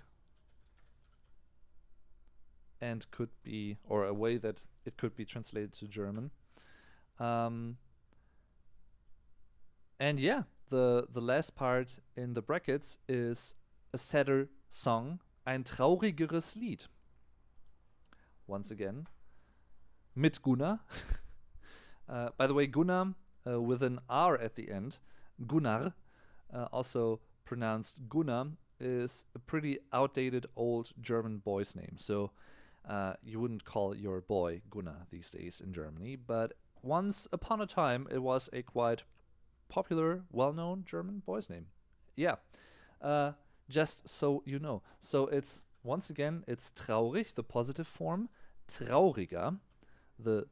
and could be, or a way that it could be translated to German. And yeah, the last part in the brackets is a sadder song, ein traurigeres Lied. Once again, mit Gunnar. By the way, Gunnar with an R at the end, Gunnar, also pronounced Gunnar, is a pretty outdated old German boy's name. So you wouldn't call your boy Gunnar these days in Germany, but once upon a time it was a quite popular, well-known German boy's name. Yeah, just so you know. So it's, once again, it's traurig, the positive form, trauriger, the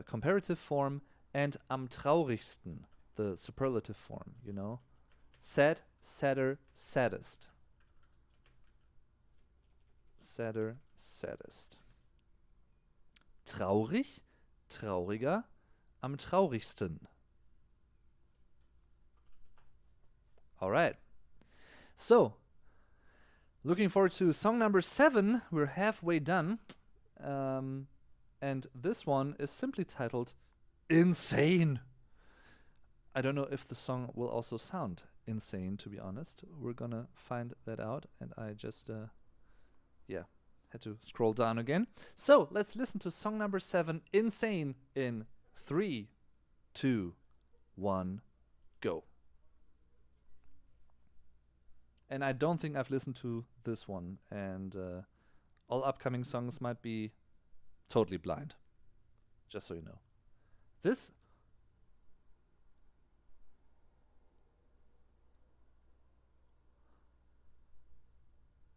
comparative form, and am traurigsten, the superlative form, you know? Sad, sadder, saddest. Sadder, saddest. Traurig, trauriger, am traurigsten. All right. So, looking forward to song number 7. We're halfway done. And this one is simply titled Insane. I don't know if the song will also sound insane, to be honest. We're gonna find that out. And I just, had to scroll down again. So, let's listen to song number 7, Insane, in 3, 2, 1, go. And I don't think I've listened to this one, and all upcoming songs might be totally blind, just so you know.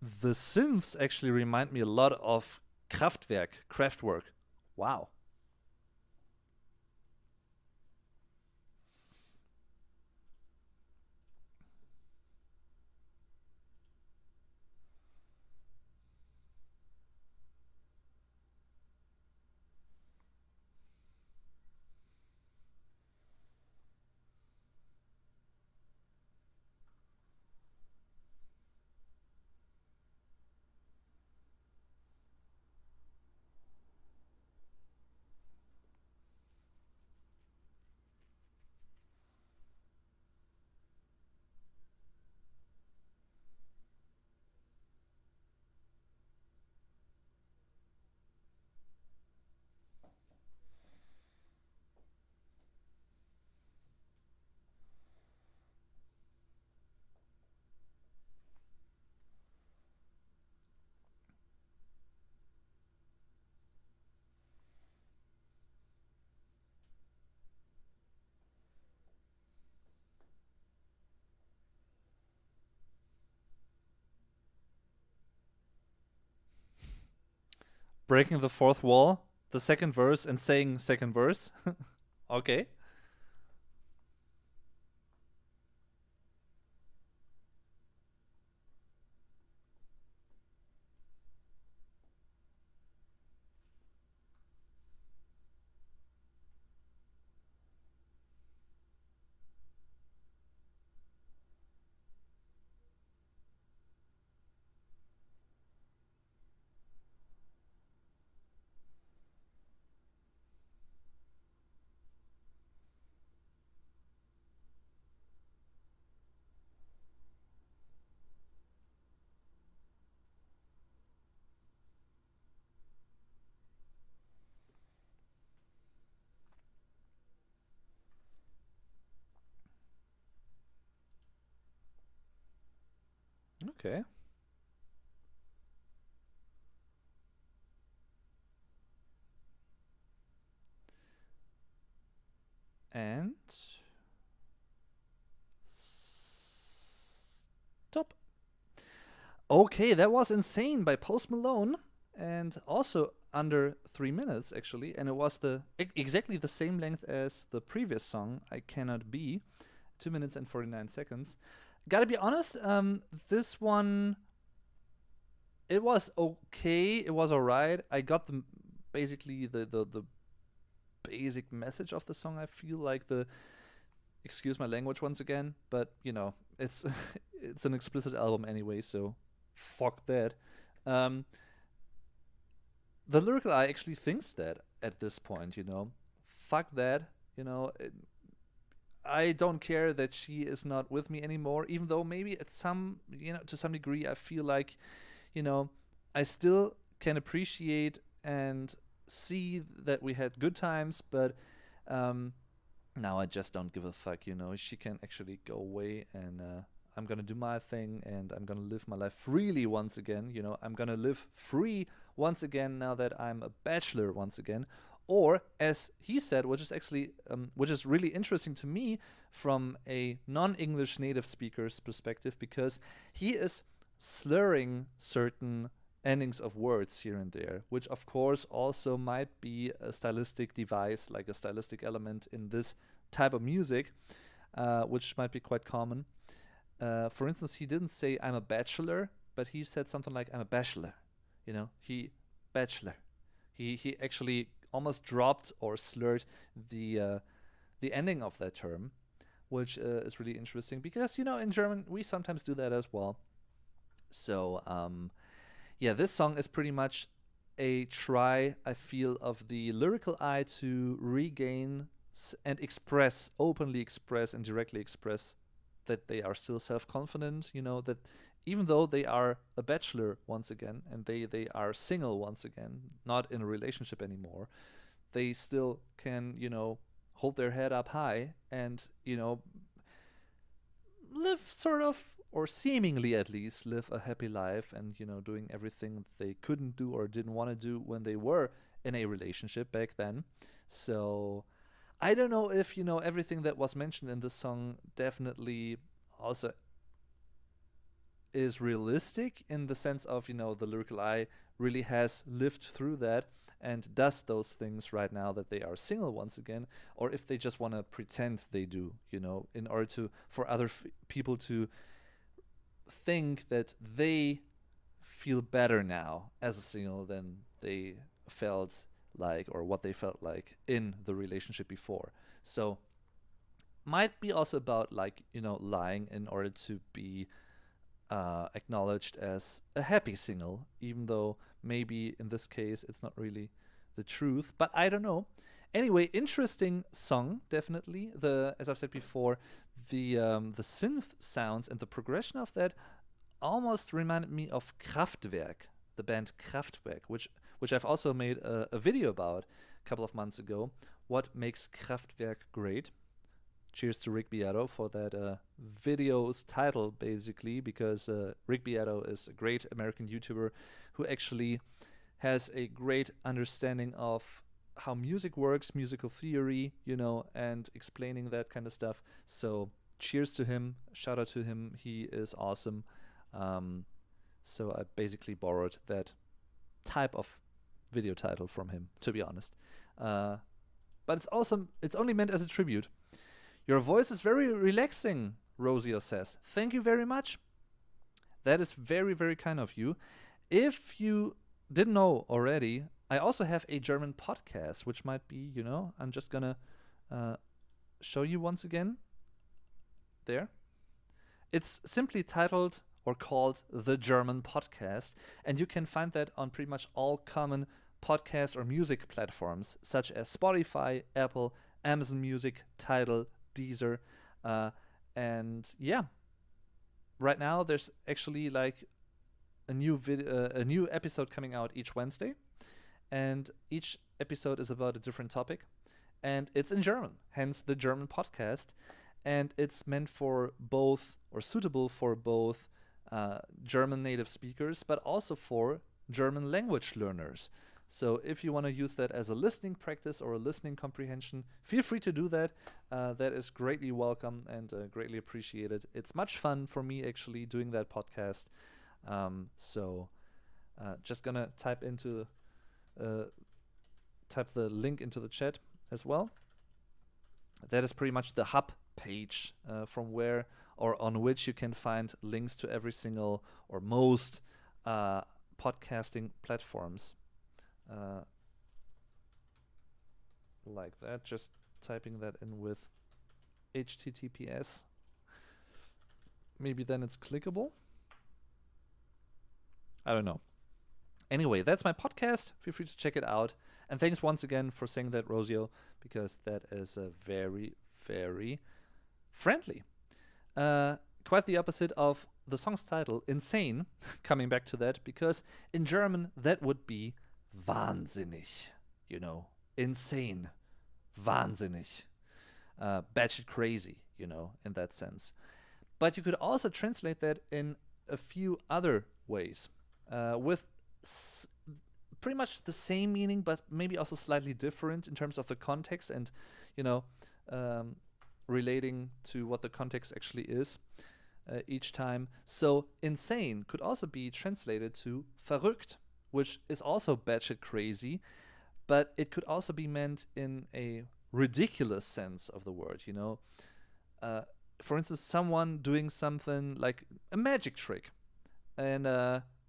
The synths actually remind me a lot of Kraftwerk. Wow. Breaking the fourth wall, the second verse, and saying second verse. Okay. Okay. And stop. Okay, that was Insane by Post Malone, and also under 3 minutes actually, and it was exactly the same length as the previous song, I Cannot Be, 2 minutes and 49 seconds. Gotta be honest, this one, it was okay, it was alright. I got basically the basic message of the song. I feel like excuse my language once again, but you know, it's it's an explicit album anyway, so fuck that. The lyrical eye actually thinks that at this point, you know, fuck that, you know. I don't care that she is not with me anymore, even though maybe at some, to some degree, I feel like, you know, I still can appreciate and see that we had good times, but now I just don't give a fuck, She can actually go away, and I'm gonna do my thing, and I'm gonna live my life freely once again. I'm gonna live free once again now that I'm a bachelor once again. Or, as he said, which is actually, which is really interesting to me from a non-English native speaker's perspective, because he is slurring certain endings of words here and there, which of course also might be a stylistic device, like a stylistic element in this type of music, which might be quite common. For instance, he didn't say I'm a bachelor, but he said something like I'm a bachelor. Bachelor. He actually almost dropped or slurred the ending of that term, which is really interesting because in German we sometimes do that as well. So yeah, this song is pretty much a try, I feel, of the lyrical eye to regain and openly express and directly express that they are still self-confident, that even though they are a bachelor once again and they are single once again, not in a relationship anymore, they still can, hold their head up high and, live sort of, or seemingly at least, live a happy life and, doing everything they couldn't do or didn't want to do when they were in a relationship back then. So I don't know if, everything that was mentioned in this song definitely also is realistic in the sense of, the lyrical eye really has lived through that and does those things right now that they are single once again, or if they just want to pretend they do, in order for other people to think that they feel better now as a single than they felt like, or what they felt like in the relationship before. So might be also about lying in order to be acknowledged as a happy single, even though maybe in this case it's not really the truth, but I don't know. Anyway, interesting song, definitely. As I've said before, the synth sounds and the progression of that almost reminded me of Kraftwerk, the band Kraftwerk, which I've also made a video about a couple of months ago. What makes Kraftwerk great? Cheers to Rick Beato for that video's title, basically, because Rick Beato is a great American YouTuber who actually has a great understanding of how music works, musical theory, and explaining that kind of stuff. So cheers to him, shout out to him, he is awesome. So I basically borrowed that type of video title from him, to be honest. But it's awesome. It's only meant as a tribute. Your voice is very relaxing, Rosio says. Thank you very much. That is very, very kind of you. If you didn't know already, I also have a German podcast, which might be, I'm just gonna show you once again. There. It's simply titled or called The German Podcast, and you can find that on pretty much all common podcast or music platforms, such as Spotify, Apple, Amazon Music, Tidal, Deezer, and yeah. Right now, there's actually a new episode coming out each Wednesday, and each episode is about a different topic, and it's in German, hence the German podcast, and it's meant for both, or suitable for both, German native speakers, but also for German language learners. So if you want to use that as a listening practice or a listening comprehension, feel free to do that. That is greatly welcome and greatly appreciated. It's much fun for me actually doing that podcast. So just gonna type the link into the chat as well. That is pretty much the hub page from where or on which you can find links to every single or most podcasting platforms. Like that, just typing that in with HTTPS. Maybe then it's clickable. I don't know. Anyway, that's my podcast. Feel free to check it out. And thanks once again for saying that, Rosio, because that is a very, very friendly. Quite the opposite of the song's title, Insane, coming back to that, because in German that would be wahnsinnig, you know, insane, wahnsinnig, batshit crazy, you know, in that sense. But you could also translate that in a few other ways, with pretty much the same meaning, but maybe also slightly different in terms of the context and, you know, relating to what the context actually is each time. So insane could also be translated to verrückt, which is also batshit crazy, but it could also be meant in a ridiculous sense of the word, you know. For instance, someone doing something like a magic trick, and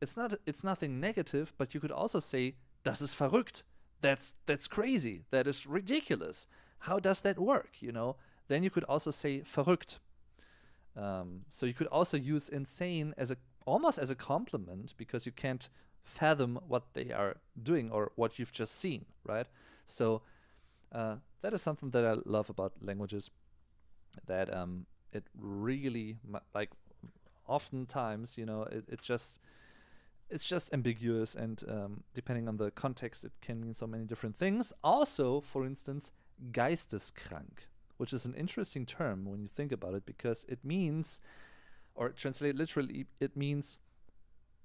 it's nothing negative, but you could also say, "Das ist verrückt." That's crazy. That is ridiculous. How does that work? You know. Then you could also say verrückt. So you could also use insane as almost as a compliment, because you can't fathom what they are doing or what you've just seen, right? So that is something that I love about languages. That it really like oftentimes, you know, it's just ambiguous, and depending on the context, it can mean so many different things. Also, for instance, geisteskrank, which is an interesting term when you think about it, because it means, or translate literally, it means,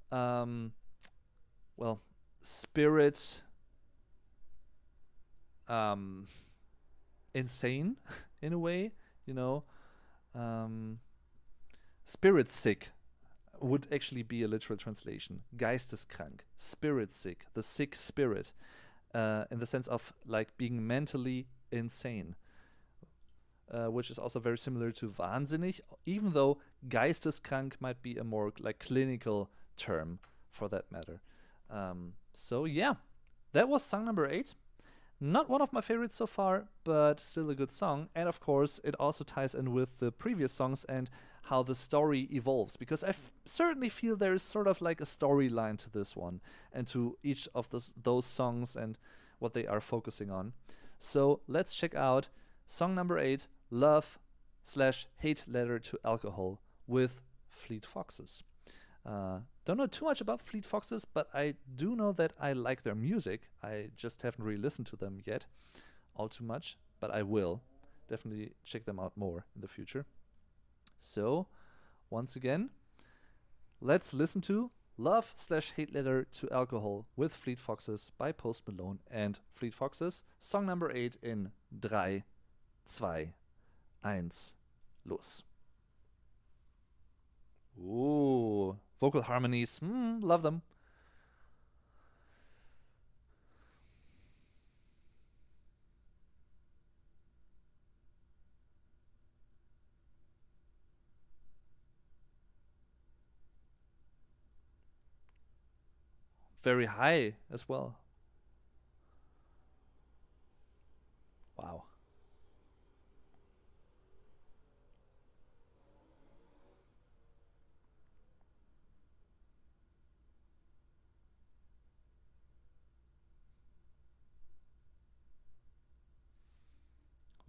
well, spirit, insane in a way, you know. Spirit sick would actually be a literal translation. Geisteskrank, spirit sick, the sick spirit, in the sense of like being mentally insane, which is also very similar to wahnsinnig, even though geisteskrank might be a more like clinical term for that matter. So yeah, that was song number 8. Not one of my favorites so far, but still a good song. And of course, it also ties in with the previous songs and how the story evolves, because I certainly feel there is sort of like a storyline to this one and to each of those songs and what they are focusing on. So let's check out song number 8, Love/Hate Letter to Alcohol with Fleet Foxes. Don't know too much about Fleet Foxes, but I do know that I like their music. I just haven't really listened to them yet all too much, but I will definitely check them out more in the future. So, once again, let's listen to Love/Hate Letter to Alcohol with Fleet Foxes by Post Malone and Fleet Foxes. Song number 8 in 3, 2, 1, los. Ooh, vocal harmonies, love them. Very high as well. Wow.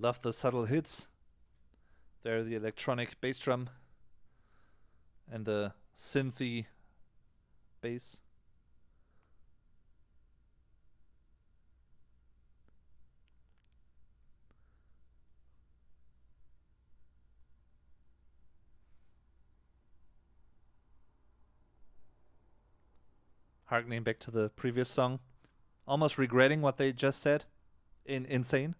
Love the subtle hits. There, the electronic bass drum and the synthy bass. Harkening back to the previous song. Almost regretting what they just said in Insane.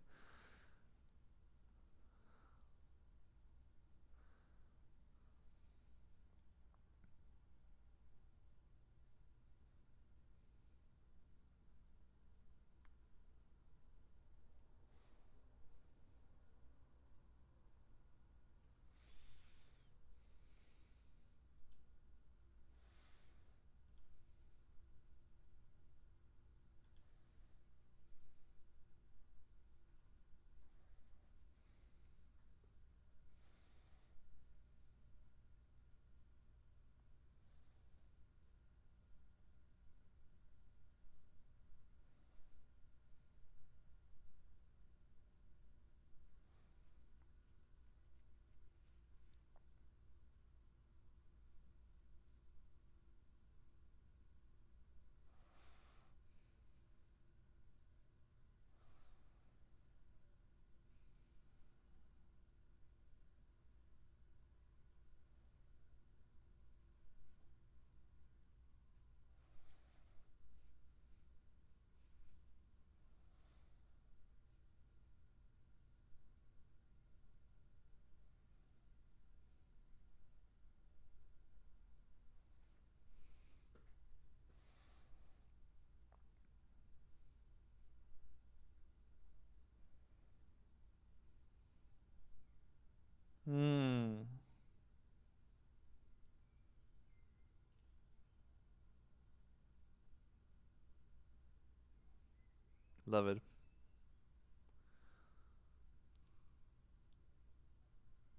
Love it.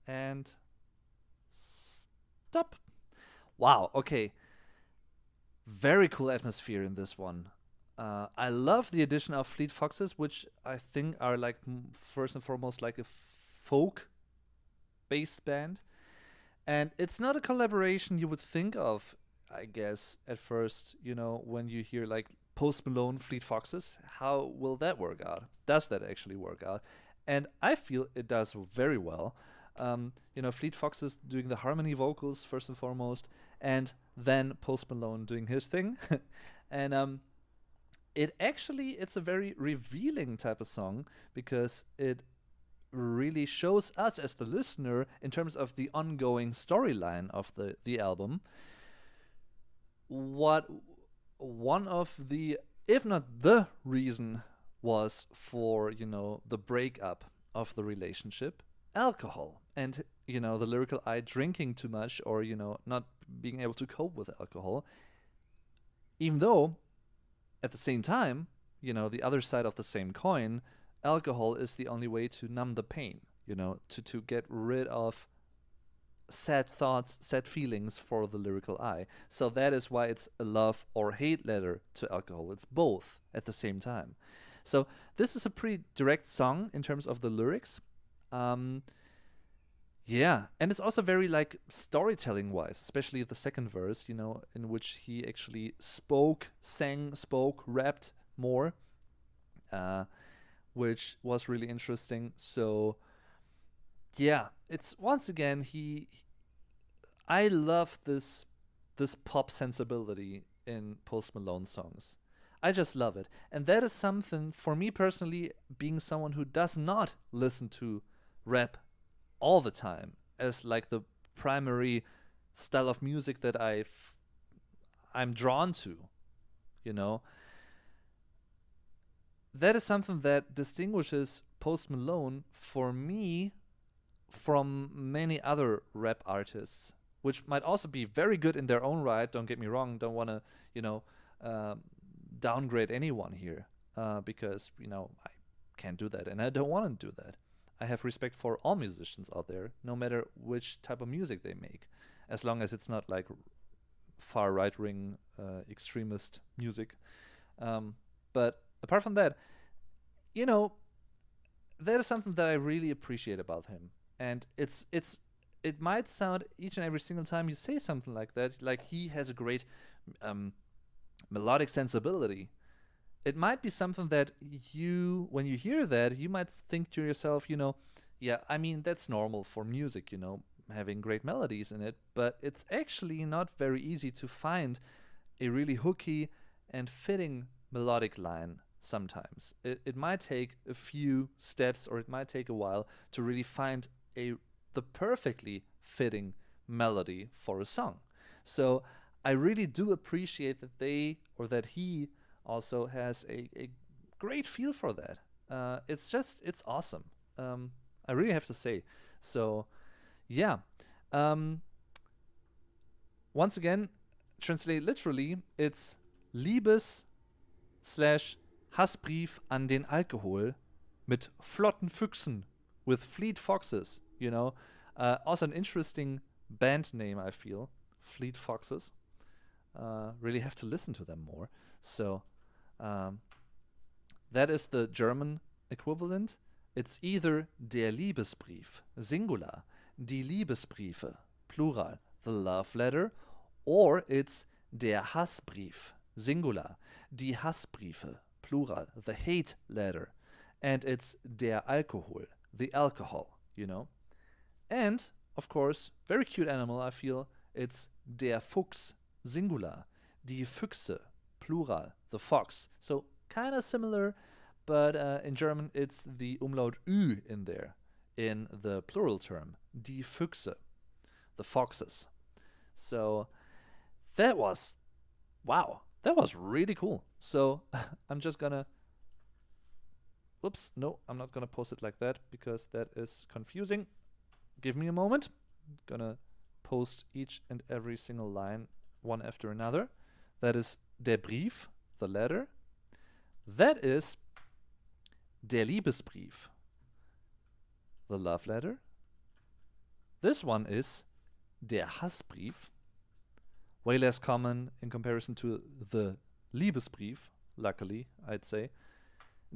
And stop. Wow, okay. Very cool atmosphere in this one. I love the addition of Fleet Foxes, which I think are like first and foremost like a folk based band. And it's not a collaboration you would think of, I guess, at first, when you hear like Post Malone, Fleet Foxes. How will that work out? Does that actually work out? And I feel it does very well. Fleet Foxes doing the harmony vocals first and foremost, and then Post Malone doing his thing. And it's a very revealing type of song because it really shows us as the listener in terms of the ongoing storyline of the album what one of the, if not the reason was for the breakup of the relationship: alcohol. And the lyrical I drinking too much, or not being able to cope with alcohol, even though at the same time, the other side of the same coin, alcohol is the only way to numb the pain, to get rid of sad thoughts, sad feelings for the lyrical I. So that is why it's a love or hate letter to alcohol. It's both at the same time. So this is a pretty direct song in terms of the lyrics. Yeah, and it's also very like storytelling wise, especially the second verse, in which he actually spoke, rapped more, which was really interesting. So yeah, it's once again I love this pop sensibility in Post Malone songs. I just love it. And that is something for me personally, being someone who does not listen to rap all the time as like the primary style of music that I'm drawn to, that is something that distinguishes Post Malone for me from many other rap artists, which might also be very good in their own right. Don't get me wrong. Don't want to, downgrade anyone here, because, I can't do that. And I don't want to do that. I have respect for all musicians out there, no matter which type of music they make, as long as it's not like far right-wing extremist music. But apart from that, that is something that I really appreciate about him. And it might sound each and every single time you say something like that, like he has a great melodic sensibility. It might be something that when you hear that, you might think to yourself, yeah, I mean, that's normal for music, having great melodies in it, but it's actually not very easy to find a really hooky and fitting melodic line sometimes. It might take a few steps, or it might take a while to really find the perfectly fitting melody for a song. So I really do appreciate that he also has a great feel for that. It's awesome. I really have to say. So, yeah. Once again, translate literally, it's Liebes/Hassbrief an den Alkohol mit flotten Füchsen, with Fleet Foxes, Also an interesting band name, I feel. Fleet Foxes. Really have to listen to them more. So, that is the German equivalent. It's either der Liebesbrief, singular, die Liebesbriefe, plural, the love letter, or it's der Hassbrief, singular, die Hassbriefe, plural, the hate letter, and it's der Alkohol, the alcohol, And, of course, very cute animal, I feel, it's der Fuchs, singular, die Füchse, plural, the fox. So kind of similar, but in German it's the umlaut Ü in there, in the plural term, die Füchse, the foxes. So that was really cool. So I'm just gonna, whoops, no, I'm not gonna post it like that because that is confusing. Give me a moment. I'm gonna post each and every single line one after another. That is der Brief, the letter. That is Der Liebesbrief, the love letter. This one is Der Hassbrief, way less common in comparison to the Liebesbrief, luckily, I'd say.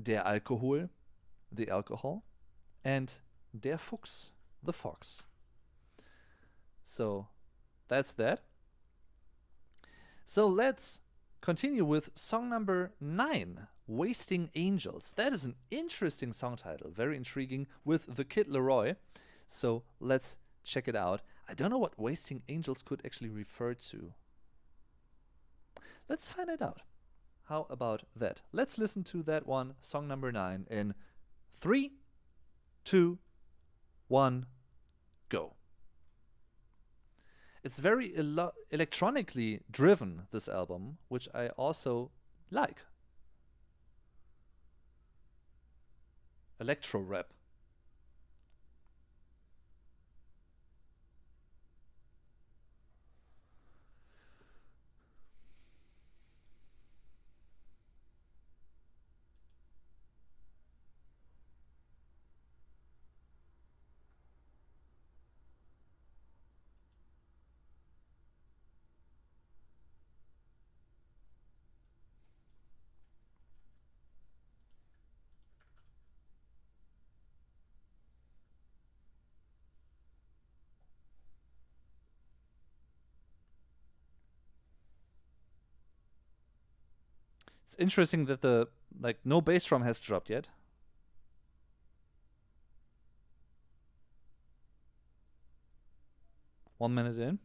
Der Alkohol, the alcohol, and Der Fuchs, the fox. So that's that. So let's continue with song number 9, Wasting Angels. That is an interesting song title, very intriguing, with the Kid Laroi. So let's check it out. I don't know what Wasting Angels could actually refer to. Let's find it out. How about that? Let's listen to that one, song number 9, in 3, 2, 1, go. It's very electronically driven, this album, which I also like. Electro rap. It's interesting that the no bass drum has dropped yet. One minute in.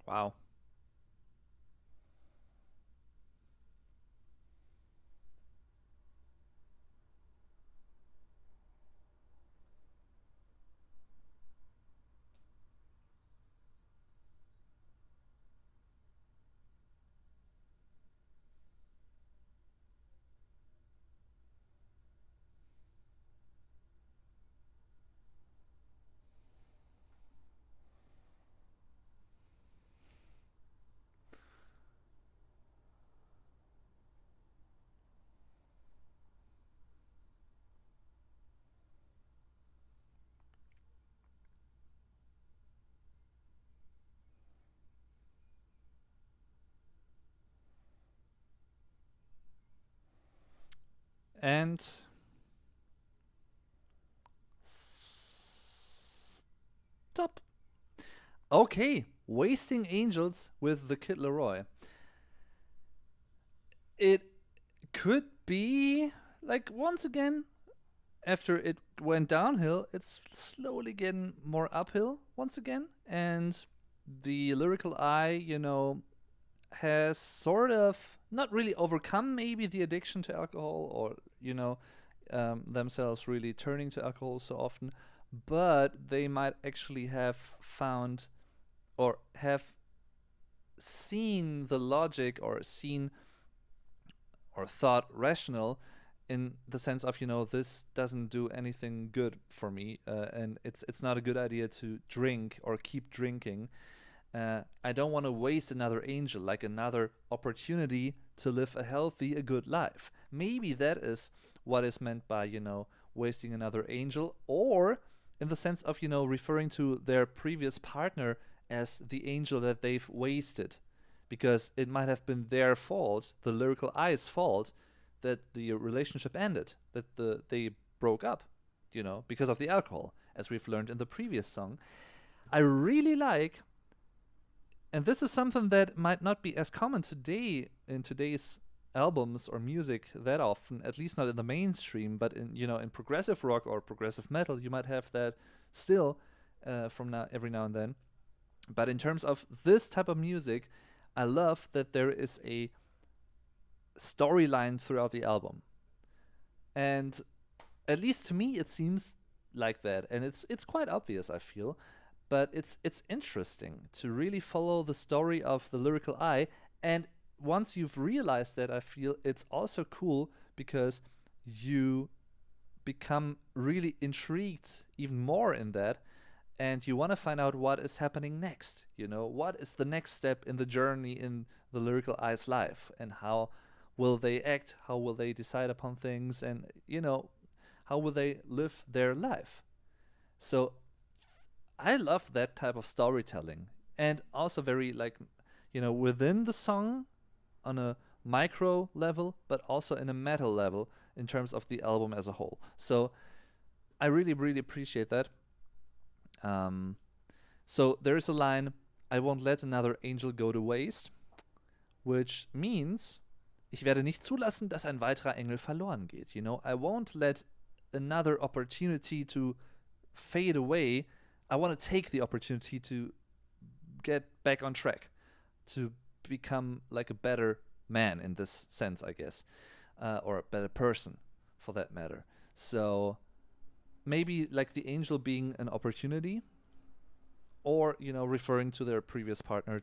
Wow. And stop. Okay, Wasting Angels with the Kid Laroi. It could B, like once again, after it went downhill, it's slowly getting more uphill once again. And the lyrical eye, has sort of not really overcome maybe the addiction to alcohol or, themselves really turning to alcohol so often, but they might actually have found or have seen the logic or seen or thought rational in the sense of, this doesn't do anything good for me, and it's not a good idea to drink or keep drinking. I don't want to waste another angel, like another opportunity to live a good life. Maybe that is what is meant by, wasting another angel, or in the sense of, referring to their previous partner as the angel that they've wasted, because it might have been their fault, the lyrical eye's fault, that the relationship ended, that they broke up, because of the alcohol, as we've learned in the previous song. I really like, and this is something that might not be as common today in today's albums or music that often, at least not in the mainstream, but in progressive rock or progressive metal, you might have that still from now every now and then. But in terms of this type of music, I love that there is a storyline throughout the album, and at least to me it seems like that, and it's quite obvious, I feel, but it's interesting to really follow the story of the lyrical eye. And once you've realized that, I feel it's also cool because you become really intrigued even more in that, and you want to find out what is happening next. What is the next step in the journey in the lyrical eye's life, and how will they act, how will they decide upon things, and how will they live their life. So I love that type of storytelling, and also very within the song on a micro level, but also in a meta level in terms of the album as a whole. So I really, really appreciate that. So there is a line, "I won't let another angel go to waste," which means, ich werde nicht zulassen, dass ein weiterer Engel verloren geht. I won't let another opportunity to fade away. I want to take the opportunity to get back on track, to become like a better man in this sense, I guess, or a better person for that matter. So maybe like the angel being an opportunity, or referring to their previous partner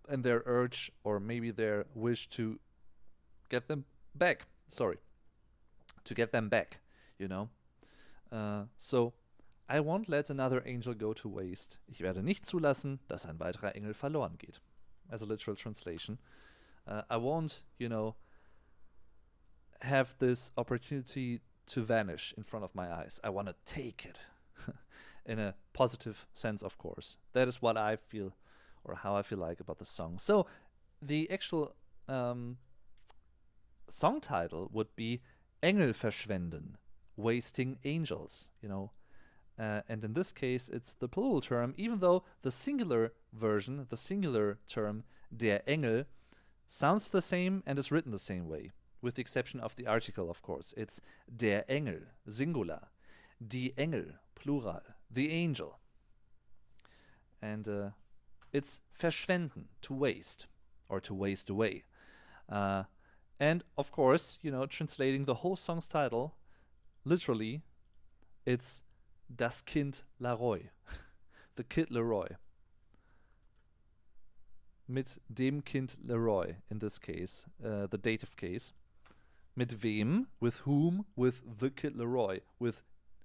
and their urge, or maybe their wish to get them back. To get them back, So I won't let another angel go to waste. Ich werde nicht zulassen, dass ein weiterer Engel verloren geht. As a literal translation. I won't, have this opportunity to vanish in front of my eyes. I want to take it. In a positive sense, of course. That is what I feel, or how I feel like about the song. So the actual song title would be Engel verschwenden, wasting angels, and in this case, it's the plural term, even though the singular version, the singular term, der Engel, sounds the same and is written the same way, with the exception of the article, of course. It's der Engel, singular, die Engel, plural, the angel. And it's verschwenden, to waste, or to waste away. And of course, translating the whole song's title, literally, it's Das Kind Leroy, the Kid Leroy. Mit dem Kind Leroy, in this case, the dative case. Mit wem, with whom, with the Kid Leroy,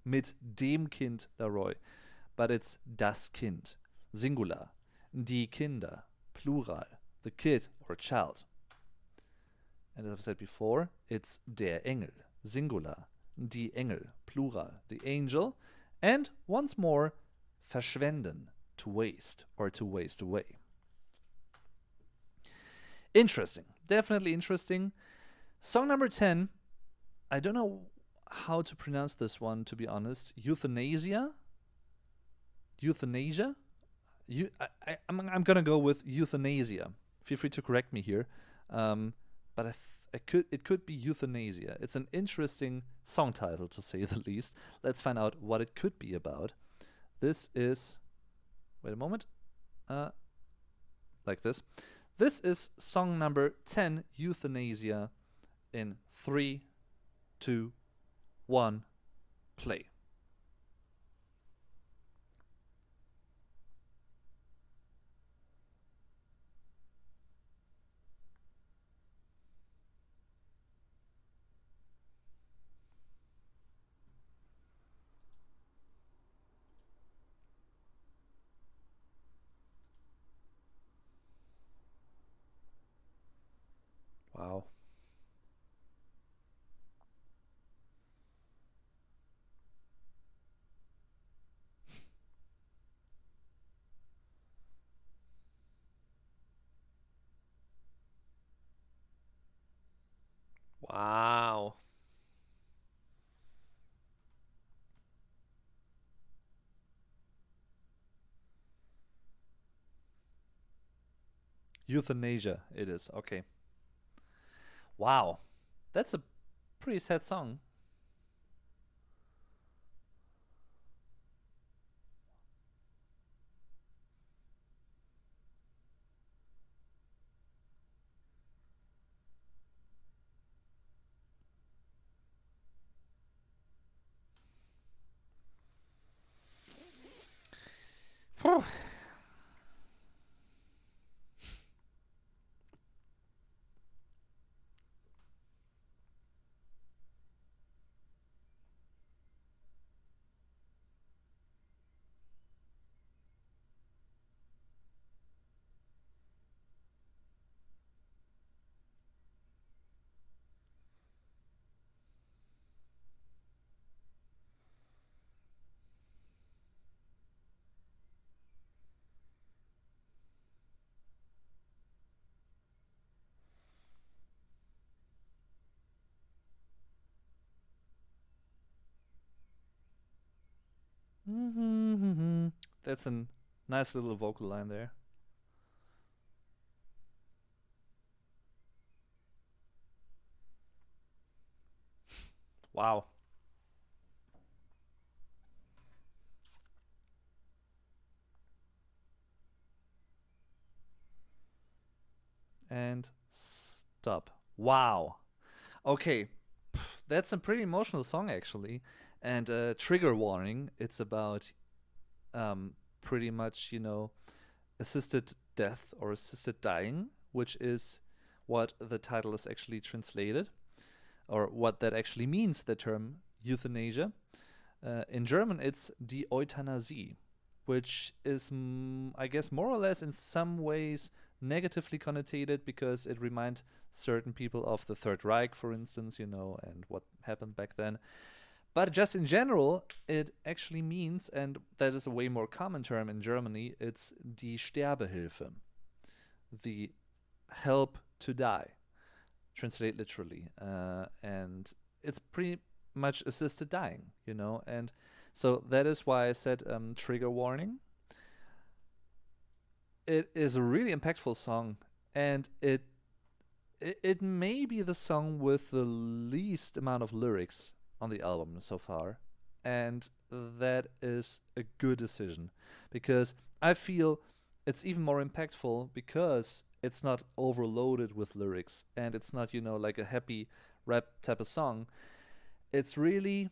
mit dem Kind Leroy. But it's das Kind, singular, die Kinder, plural, the kid or child. And as I've said before, it's der Engel, singular, die Engel, plural, the angel. And once more, verschwenden, to waste or to waste away. Interesting, definitely interesting. Song number 10, I don't know how to pronounce this one, to be honest. Euthanasia? I'm gonna go with euthanasia. Feel free to correct me here. But It could be euthanasia. It's an interesting song title, to say the least. Let's find out what it could be about. This is, wait a moment, like this. This is song number 10, Euthanasia, in 3, 2, 1, play. Wow. Wow. Euthanasia, it is. Okay. Wow. That's a pretty sad song. Phew. That's a nice little vocal line there. Wow. And stop. Wow. Okay. That's a pretty emotional song, actually. And trigger warning, it's about pretty much, assisted death or assisted dying, which is what the title is actually translated, or what that actually means, the term euthanasia. In German, it's die Euthanasie, which is, I guess, more or less in some ways negatively connotated because it reminds certain people of the Third Reich, for instance, and what happened back then. But just in general, it actually means, and that is a way more common term in Germany, it's die Sterbehilfe, the help to die, translate literally. And it's pretty much assisted dying, and so that is why I said trigger warning. It is a really impactful song, and it may be the song with the least amount of lyrics on the album so far, and that is a good decision because I feel it's even more impactful because it's not overloaded with lyrics and it's not like a happy rap type of song. It's really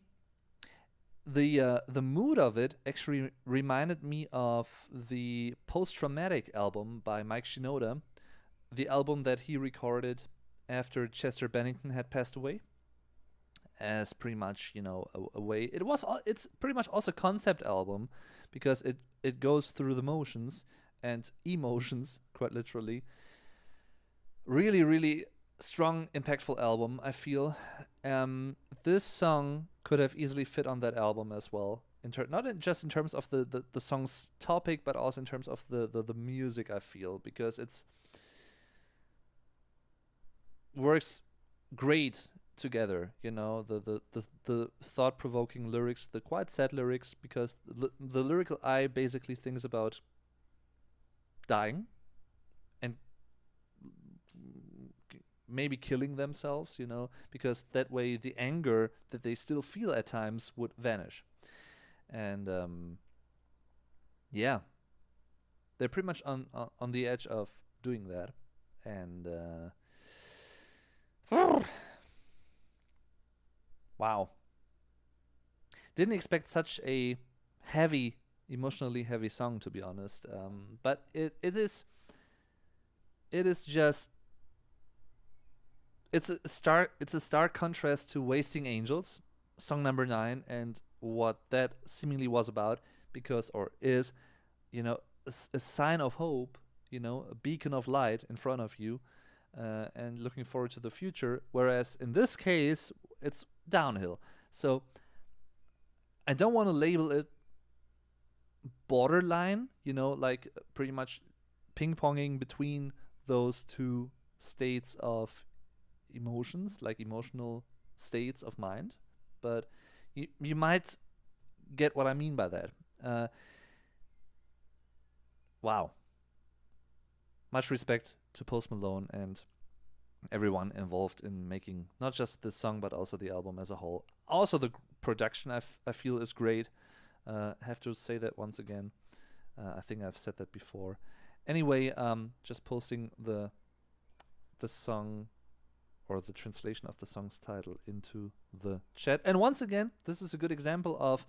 the mood of it actually reminded me of the Post-Traumatic album by Mike Shinoda, the album that he recorded after Chester Bennington had passed away, as pretty much a way. It's pretty much also a concept album because it goes through the motions and emotions quite literally. Really, really strong, impactful album, I feel. This song could have easily fit on that album as well. Just in terms of the song's topic, but also in terms of the music, I feel, because it's works great together. The thought-provoking lyrics, the quite sad lyrics, because the lyrical eye basically thinks about dying and maybe killing themselves, because that way the anger that they still feel at times would vanish. And yeah, they're pretty much on the edge of doing that. And wow, didn't expect such a heavy, emotionally heavy song, to be honest. But it is just, it's a stark contrast to Wasting Angels, song number 9, and what that seemingly was about, because, or is, a sign of hope, a beacon of light in front of you, and looking forward to the future. Whereas in this case, it's downhill. So I don't want to label it borderline, like pretty much ping ponging between those two states of emotions, like emotional states of mind. But you might get what I mean by that. Wow. Much respect to Post Malone and everyone involved in making not just this song, but also the album as a whole. Also, the production I feel is great. Have to say that once again. I think I've said that before. Anyway, just posting the song, or the translation of the song's title, into the chat. And once again, this is a good example of,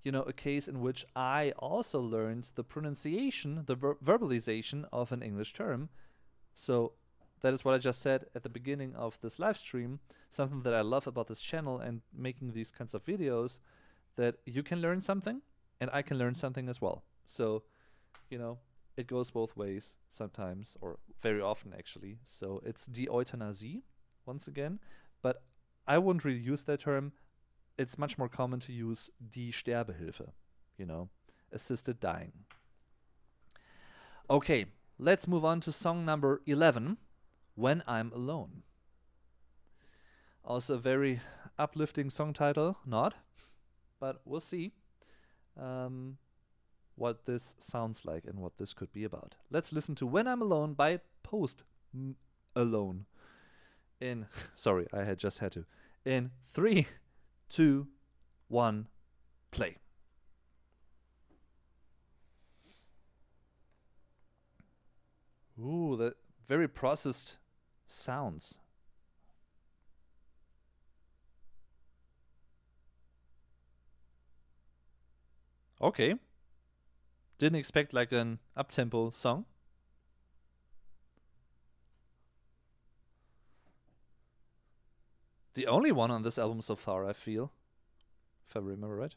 a case in which I also learned the pronunciation, the verbalization of an English term. So that is what I just said at the beginning of this live stream. Something that I love about this channel and making these kinds of videos, that you can learn something and I can learn something as well. So, it goes both ways sometimes, or very often actually. So it's die Euthanasie, once again. But I wouldn't really use that term. It's much more common to use die Sterbehilfe, assisted dying. Okay, let's move on to song number 11, When I'm Alone. Also a very uplifting song title, not? But we'll see what this sounds like and what this could be about. Let's listen to When I'm Alone by Post Alone. Sorry, I had to. In 3, 2, 1, play. Ooh, the very processed sounds. Okay. Didn't expect like an up-tempo song. The only one on this album so far, I feel, if I remember right.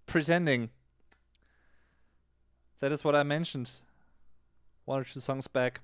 Pretending. That is what I mentioned 1 or 2 songs back.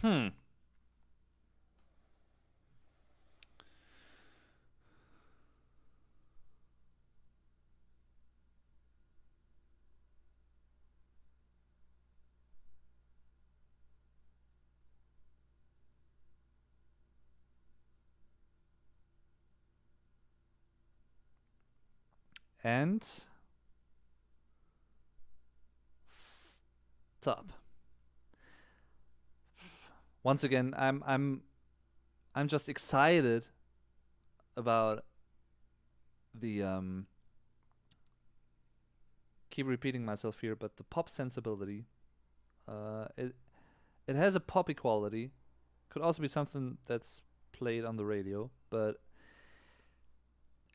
Hmm. And stop. Once again, I'm just excited about the keep repeating myself here, but the pop sensibility. It has a poppy quality. Could also be something that's played on the radio, but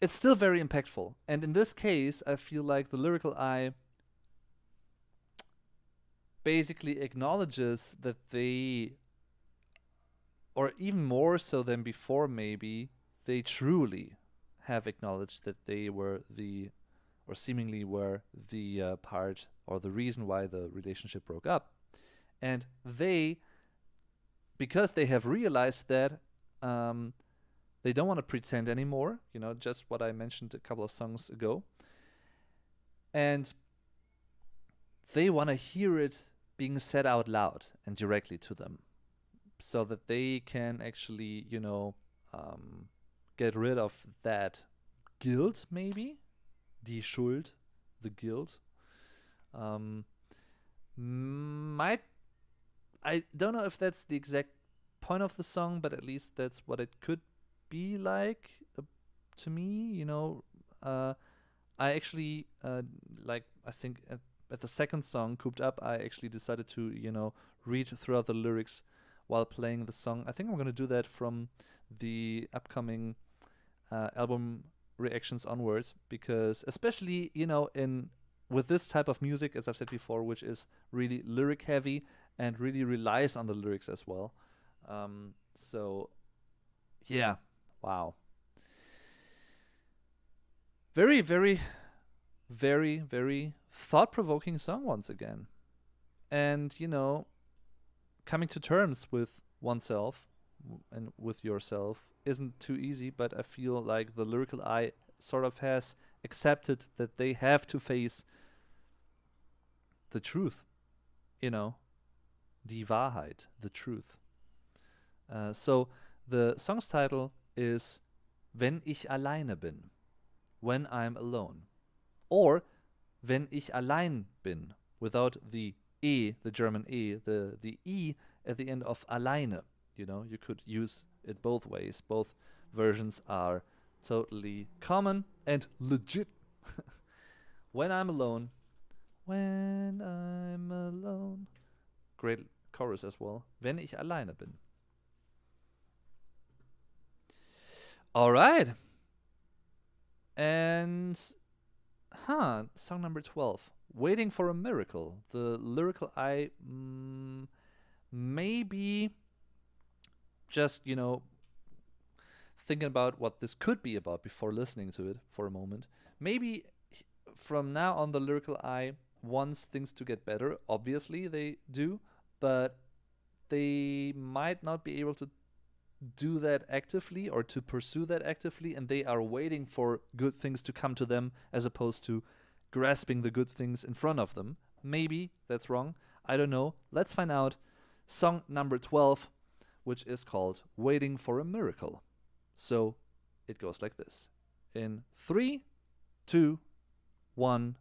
it's still very impactful. And in this case, I feel like the lyrical eye basically acknowledges that they, or even more so than before, maybe, they truly have acknowledged that they were the, or seemingly were the part or the reason why the relationship broke up. And they, because they have realized that, they don't want to pretend anymore, just what I mentioned a couple of songs ago. And they want to hear it being said out loud and directly to them so that they can actually, get rid of that guilt, maybe. Die Schuld, the guilt. Um, might I don't know if that's the exact point of the song, but at least that's what it could be like to me. I actually like. I think at the second song, "Cooped Up," I actually decided to read throughout the lyrics while playing the song. I think I'm gonna do that from the upcoming album reactions onwards, because especially in with this type of music, as I've said before, which is really lyric heavy and really relies on the lyrics as well. So yeah, wow, very very very very thought provoking song once again, and coming to terms with oneself and with yourself isn't too easy, but I feel like the lyrical eye sort of has accepted that they have to face the truth, you know, die Wahrheit, the truth. So the song's title is Wenn ich alleine bin, when I'm alone, or Wenn ich allein bin, without the E, the German E, the E at the end of alleine. You could use it both ways. Both versions are totally common and legit. When I'm alone, when I'm alone. Great chorus as well. Wenn ich alleine bin. All right. And, song number 12. Waiting for a Miracle. The lyrical eye, maybe just, thinking about what this could be about before listening to it for a moment. Maybe from now on, the lyrical eye wants things to get better. Obviously, they do, but they might not be able to do that actively or to pursue that actively, and they are waiting for good things to come to them as opposed to grasping the good things in front of them. Maybe that's wrong. I don't know. Let's find out. Song number 12, which is called Waiting for a Miracle. So it goes like this. In 3, 2, 1,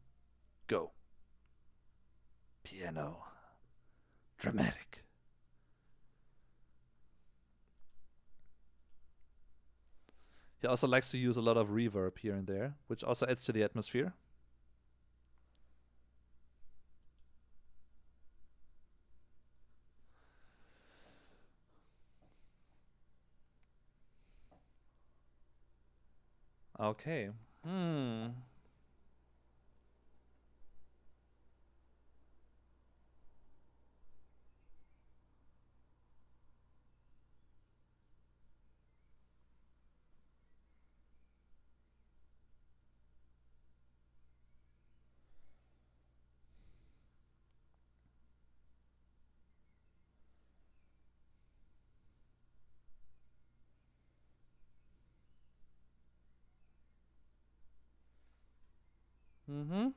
go. Piano. Dramatic. He also likes to use a lot of reverb here and there, which also adds to the atmosphere. Okay. Mm-hmm.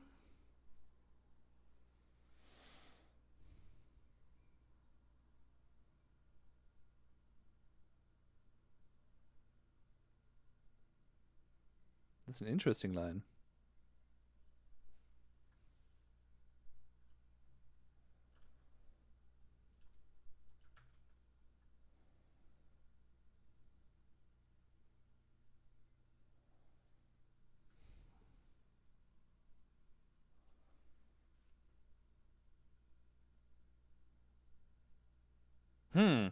That's an interesting line. Hmm.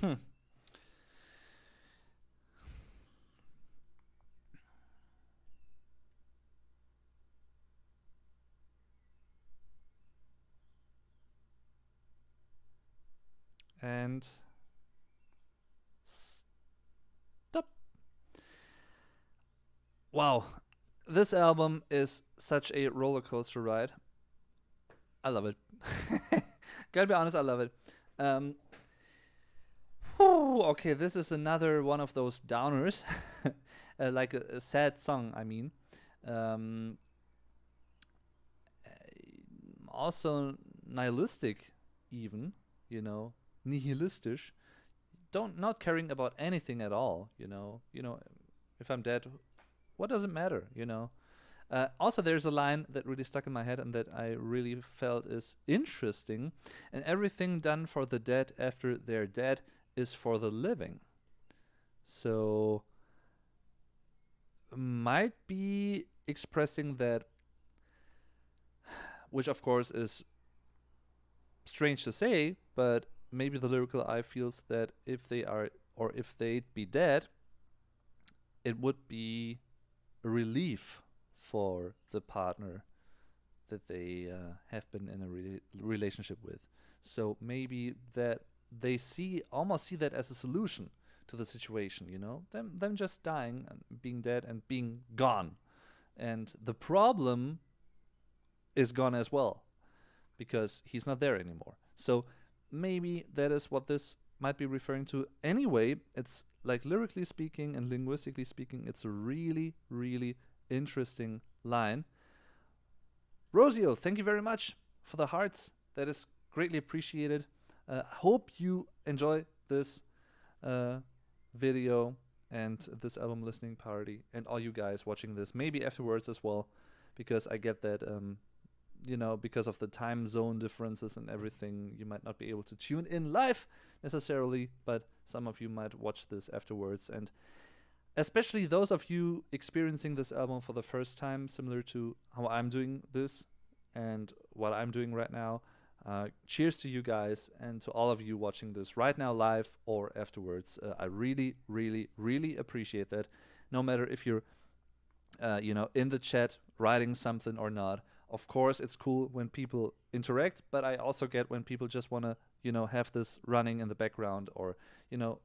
Hmm. And stop. Wow. This album is such a roller coaster ride. I love it. Gotta be honest, I love it. Um, okay, this is another one of those downers, like a sad song. I mean, um, also nihilistic, even nihilistisch. Don't not caring about anything at all. If I'm dead, what does it matter? Also, there's a line that really stuck in my head and that I really felt is interesting. And everything done for the dead after they're dead is for the living. So, might be expressing that, which of course is strange to say, but maybe the lyrical eye feels that if they are, or if they'd be dead, it would be a relief for the partner that they have been in a relationship with. So maybe that they almost see that as a solution to the situation. Them just dying and being dead and being gone, and the problem is gone as well because he's not there anymore. So maybe that is what this might be referring to. Anyway, it's like lyrically speaking and linguistically speaking, it's a really, really interesting line. Rosio, thank you very much for the hearts. That is greatly appreciated. Hope you enjoy this video and this album listening party, and all you guys watching this, maybe afterwards as well, because I get that, because of the time zone differences and everything, you might not be able to tune in live necessarily, but some of you might watch this afterwards. And especially those of you experiencing this album for the first time, similar to how I'm doing this and what I'm doing right now. Cheers to you guys, and to all of you watching this right now live or afterwards. I really, really, really appreciate that. No matter if you're, in the chat writing something or not. Of course, it's cool when people interact, but I also get when people just want to, have this running in the background, or,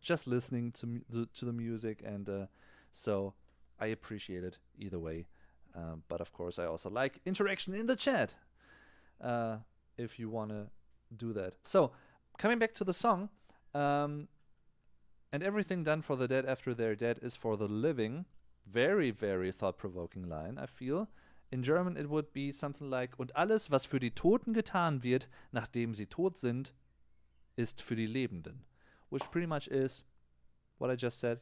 just listening to the music. And so I appreciate it either way. But of course, I also like interaction in the chat. If you want to do that. So, coming back to the song, and everything done for the dead after they're dead is for the living. Very, very thought-provoking line, I feel. In German, it would be something like, und alles, was für die Toten getan wird, nachdem sie tot sind, ist für die Lebenden. Which pretty much is what I just said,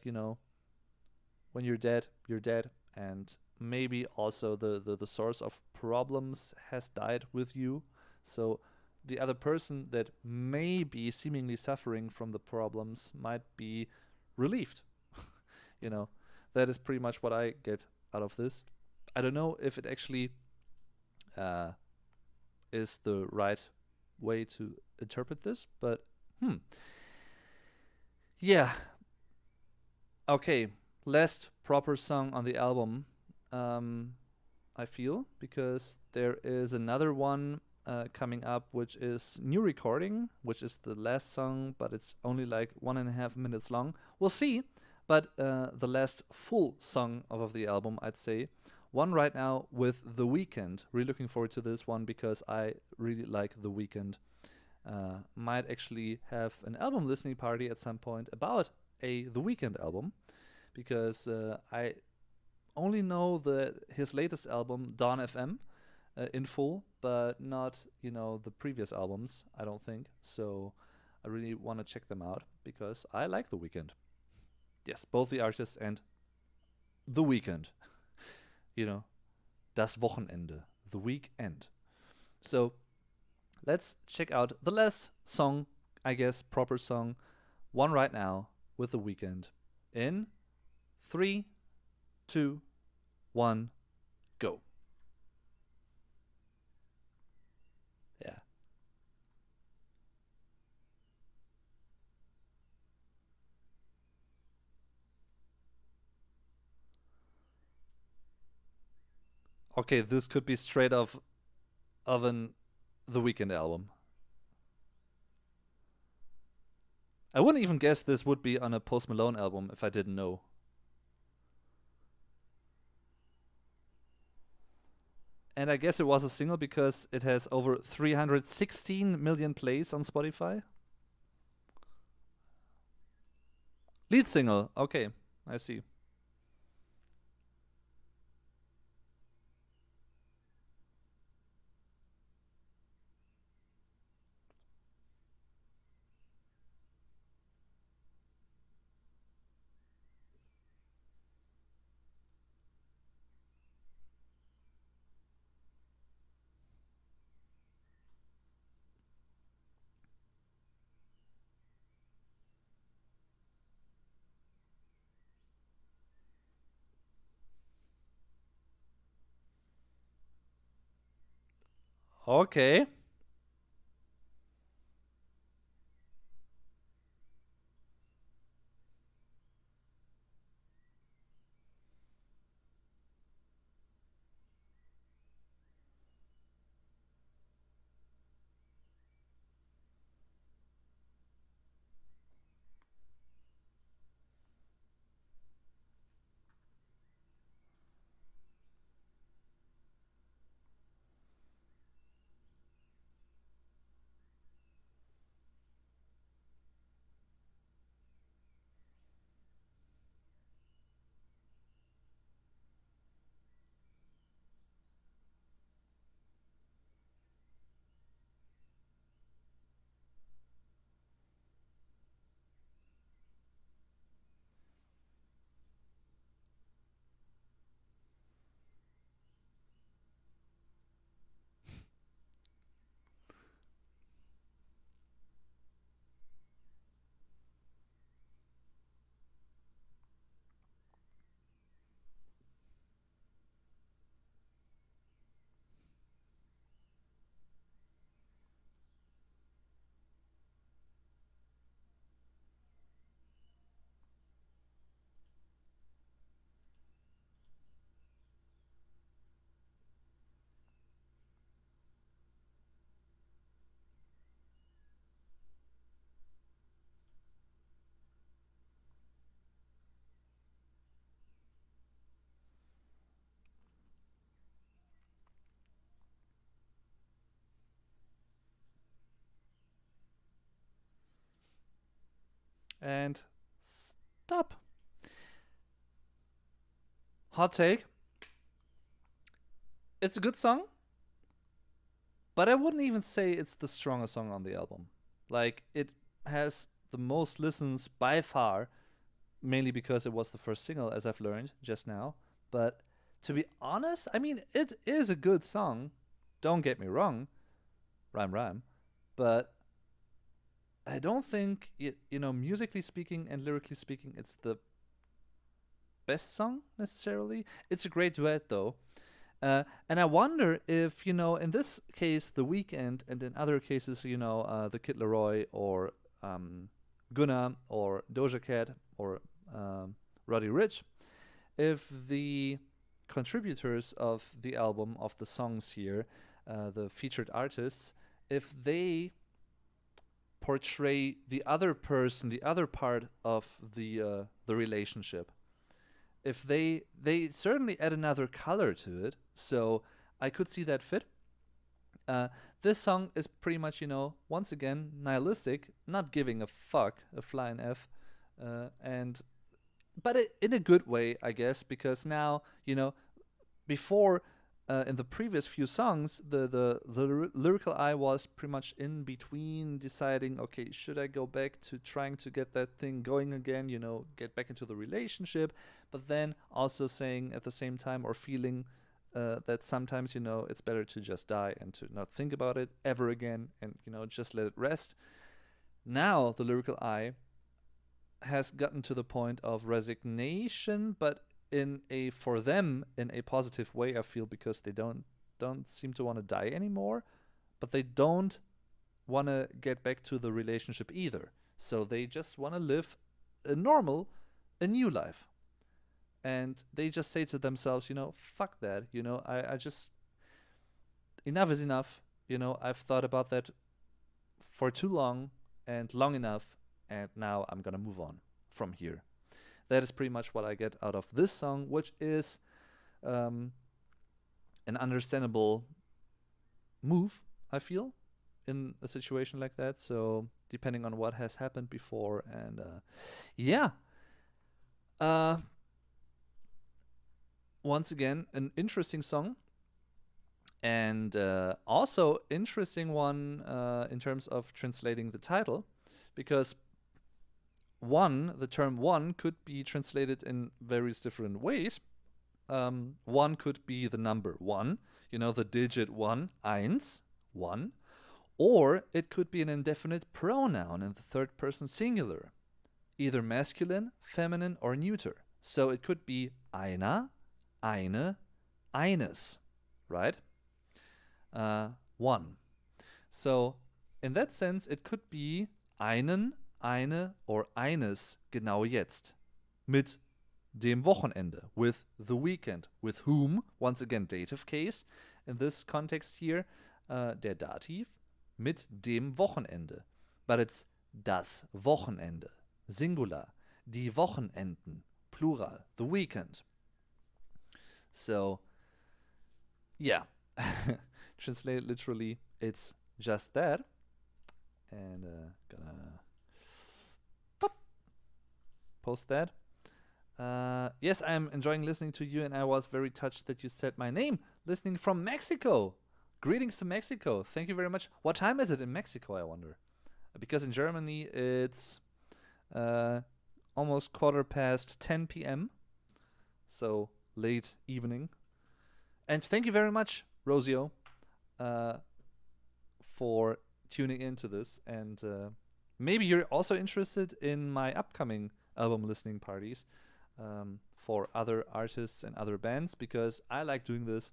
when you're dead, you're dead. And maybe also the source of problems has died with you. So the other person that may be seemingly suffering from the problems might be relieved. That is pretty much what I get out of this. I don't know if it actually is the right way to interpret this, but yeah. Okay, last proper song on the album, I feel, because there is another one coming up, which is New Recording, which is the last song, but it's only like 1.5 minutes long. We'll see. But the last full song of the album, I'd say. One right now with The Weeknd. Really looking forward to this one because I really like The Weeknd. Might actually have an album listening party at some point about The Weeknd album, because I only know his latest album, Dawn FM, in full, but not the previous albums, I don't think. So I really want to check them out because I like The Weeknd. Yes, both the artists and The Weeknd. Das Wochenende, the weekend. So let's check out the last song, I guess, proper song, One Right Now with The Weeknd in 3, 2, 1, go. Yeah. Okay, this could be straight off of an The Weeknd album. I wouldn't even guess this would be on a Post Malone album if I didn't know. And I guess it was a single because it has over 316 million plays on Spotify. Lead single. Okay, I see. Okay. And stop. Hot take. It's a good song, but I wouldn't even say it's the strongest song on the album. Like, it has the most listens by far, mainly because it was the first single, as I've learned just now. But to be honest, I mean, it is a good song. Don't get me wrong. Rhyme, rhyme. But I don't think, musically speaking and lyrically speaking, it's the best song necessarily. It's a great duet, though. And I wonder if, in this case, The Weeknd, and in other cases, the Kid Laroi or Gunna or Doja Cat or Roddy Ricch, if the contributors of the album, of the songs here, the featured artists, if they portray the other person, the other part of the relationship, if they certainly add another color to it. So I could see that fit. This song is pretty much, once again, nihilistic, not giving a fuck, a flying F, and but in a good way, I guess, because now, before, in the previous few songs, the lyrical eye was pretty much in between deciding, okay, should I go back to trying to get that thing going again, get back into the relationship, but then also saying at the same time, or feeling that sometimes, it's better to just die and to not think about it ever again, and, just let it rest. Now the lyrical eye has gotten to the point of resignation, but for them in a positive way, I feel, because they don't seem to want to die anymore, but they don't want to get back to the relationship either. So they just want to live a new life. And they just say to themselves, fuck that, I just, enough is enough, I've thought about that for too long and long enough, and now I'm gonna move on from here. That is pretty much what I get out of this song, which is an understandable move, I feel, in a situation like that. So depending on what has happened before, and once again, an interesting song, and also interesting one in terms of translating the title, because the term one could be translated in various different ways. One could be the number one, the digit one, eins, one, or it could be an indefinite pronoun in the third person singular, either masculine, feminine, or neuter. So it could be einer, eine, eines, right? One. So in that sense, it could be einen, eine, or eines genau jetzt. Mit dem Wochenende, with the weekend, with whom, once again, dative case. In this context here, der Dativ, mit dem Wochenende. But it's das Wochenende, singular. Die Wochenenden, plural, the weekend. So, yeah, translated literally, it's just that. And gonna post that. Yes, I am enjoying listening to you, and I was very touched that you said my name. Listening from Mexico. Greetings to Mexico. Thank you very much. What time is it in Mexico, I wonder? Because in Germany, it's almost 10:15 p.m. So late evening. And thank you very much, Rosio, for tuning into this. And maybe you're also interested in my upcoming album listening parties for other artists and other bands, because I like doing this,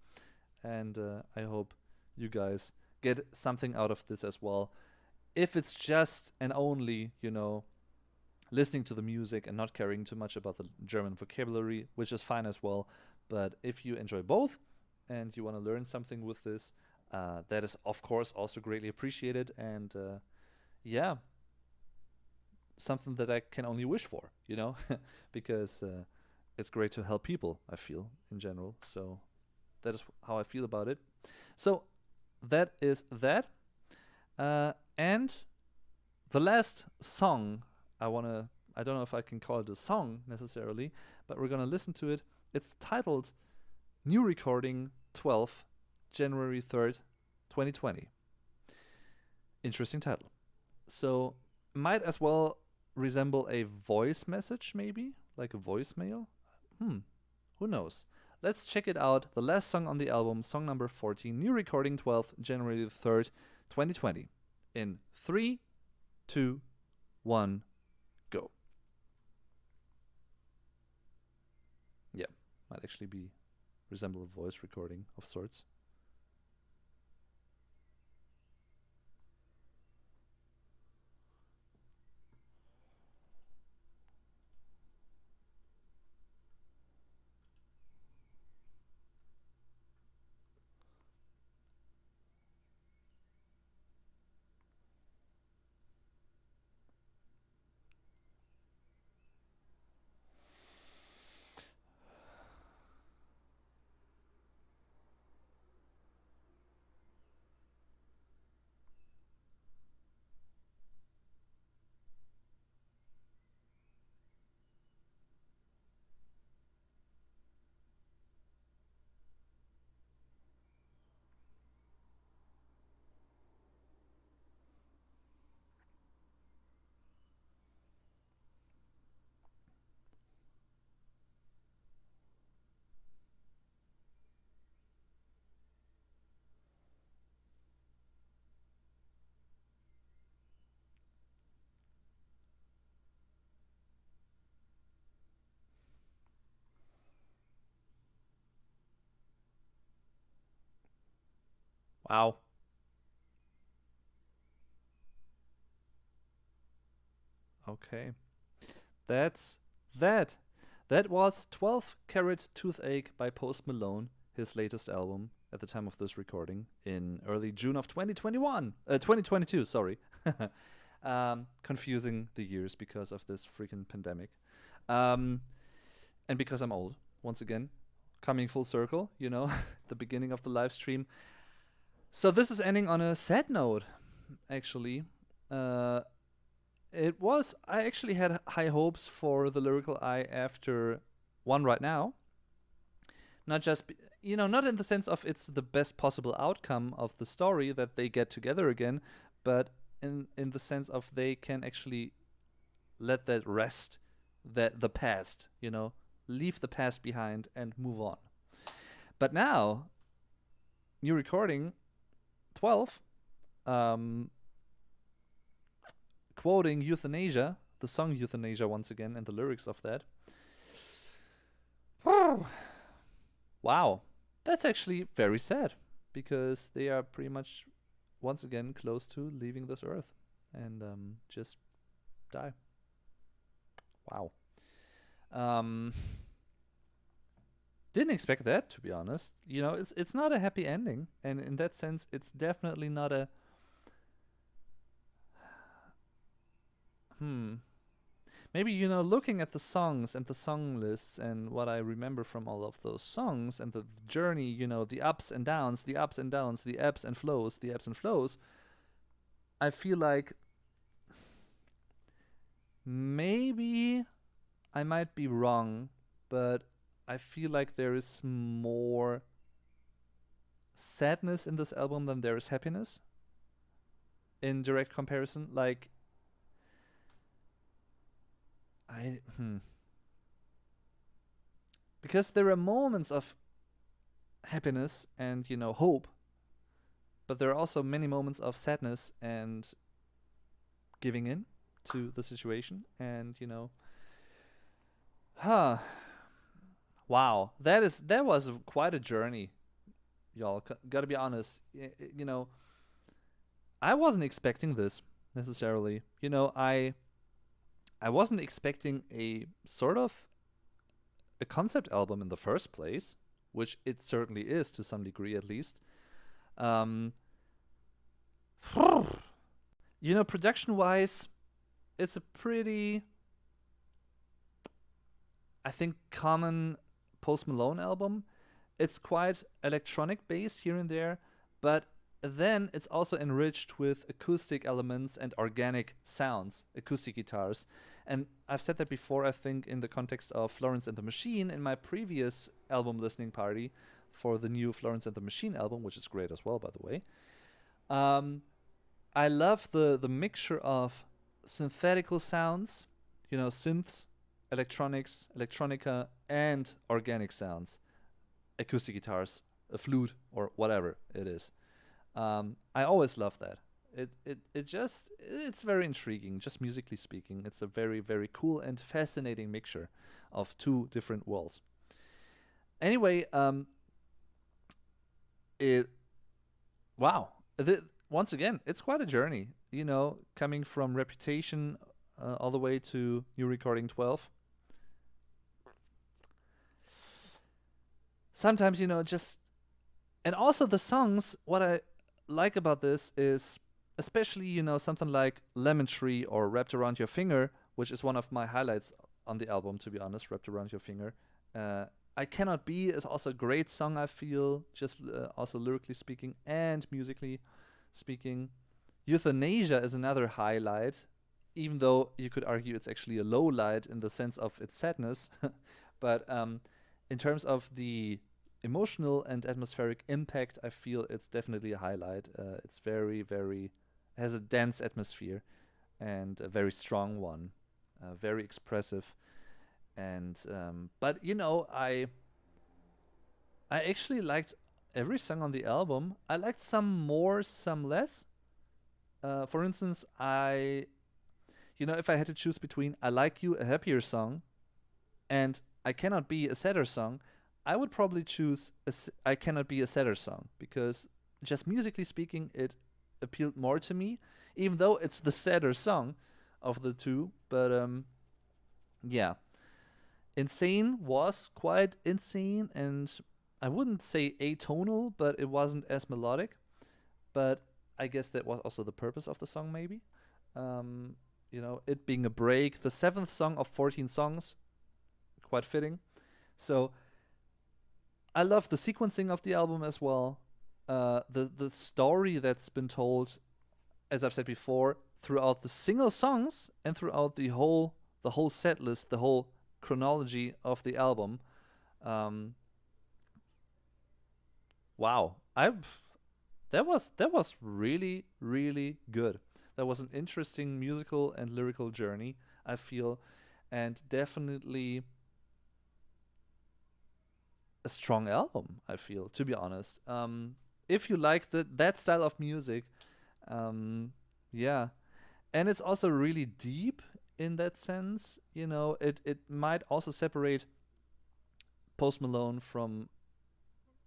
and I hope you guys get something out of this as well. If it's just and only, listening to the music and not caring too much about the German vocabulary, which is fine as well. But if you enjoy both and you want to learn something with this, that is, of course, also greatly appreciated. And something that I can only wish for, because it's great to help people, I feel, in general. So that is how I feel about it. So that is that. And the last song I don't know if I can call it a song necessarily, but we're going to listen to it. It's titled New Recording 12, January 3rd, 2020. Interesting title. So might as well resemble a voice message, maybe, like a voicemail. Who knows? Let's check it out. The last song on the album, song number 14, New Recording 12, January 3rd, 2020. In 3, 2, 1, go. Yeah, might actually resemble a voice recording of sorts. Wow. Okay. That's that. That was 12 Carat Toothache by Post Malone, his latest album at the time of this recording in early June of 2022, sorry. Confusing the years because of this freaking pandemic. Um, and because I'm old, once again, coming full circle, the beginning of the live stream. So this is ending on a sad note, actually. Uh, I actually had high hopes for the Lyrical Eye after One Right Now. Not just, not in the sense of it's the best possible outcome of the story that they get together again, but in the sense of they can actually let that rest, that the past, leave the past behind and move on. But now, new recording 12, quoting Euthanasia, the song Euthanasia once again, and the lyrics of that. Wow, that's actually very sad, because they are pretty much once again close to leaving this earth and just die. Wow. Didn't expect that, to be honest. It's not a happy ending, and in that sense, it's definitely not a maybe, looking at the songs and the song lists and what I remember from all of those songs and the journey, the ups and downs, the ups and downs, the ebbs and flows, I feel like maybe I might be wrong, but I feel like there is more sadness in this album than there is happiness in direct comparison. Like, because there are moments of happiness and hope, but there are also many moments of sadness and giving in to the situation, and wow, that was quite a journey, y'all. Gotta be honest. I wasn't expecting this necessarily. I wasn't expecting a sort of a concept album in the first place, which it certainly is to some degree at least. Production-wise, it's a pretty, I think, common Post Malone album. It's quite electronic based here and there, but then it's also enriched with acoustic elements and organic sounds, acoustic guitars. And I've said that before, I think, in the context of Florence and the Machine in my previous album listening party for the new Florence and the Machine album, which is great as well, by the way. I love the mixture of synthetical sounds, synths, electronics, electronica, and organic sounds, acoustic guitars, a flute, or whatever it is. I always love that. It's very intriguing, just musically speaking. It's a very, very cool and fascinating mixture of two different worlds. Anyway, once again, it's quite a journey, coming from Reputation all the way to new recording 12. Sometimes, and also the songs, what I like about this is, especially, something like Lemon Tree or Wrapped Around Your Finger, which is one of my highlights on the album, to be honest, Wrapped Around Your Finger. I Cannot Be is also a great song, I feel, just also lyrically speaking and musically speaking. Euthanasia is another highlight, even though you could argue it's actually a low light in the sense of its sadness. But in terms of the emotional and atmospheric impact, I feel it's definitely a highlight. It's very, very, has a dense atmosphere and a very strong one, very expressive. And but I actually liked every song on the album. I liked some more, some less. For instance, if I had to choose between I Like You, a happier song, and I Cannot Be, a sadder song, I would probably choose I Cannot Be, a sadder song, because just musically speaking, it appealed more to me, even though it's the sadder song of the two. But yeah, Insane was quite insane, and I wouldn't say atonal, but it wasn't as melodic. But I guess that was also the purpose of the song, maybe. Um, it being a break, the seventh song of 14 songs, quite fitting. So I love the sequencing of the album as well. The story that's been told, as I've said before, throughout the single songs and throughout the whole set list, the whole chronology of the album. Um, wow, I that was really really good. That was an interesting musical and lyrical journey, I feel, and definitely a strong album, I feel, to be honest. If you like that style of music, yeah, and it's also really deep in that sense. It might also separate Post Malone from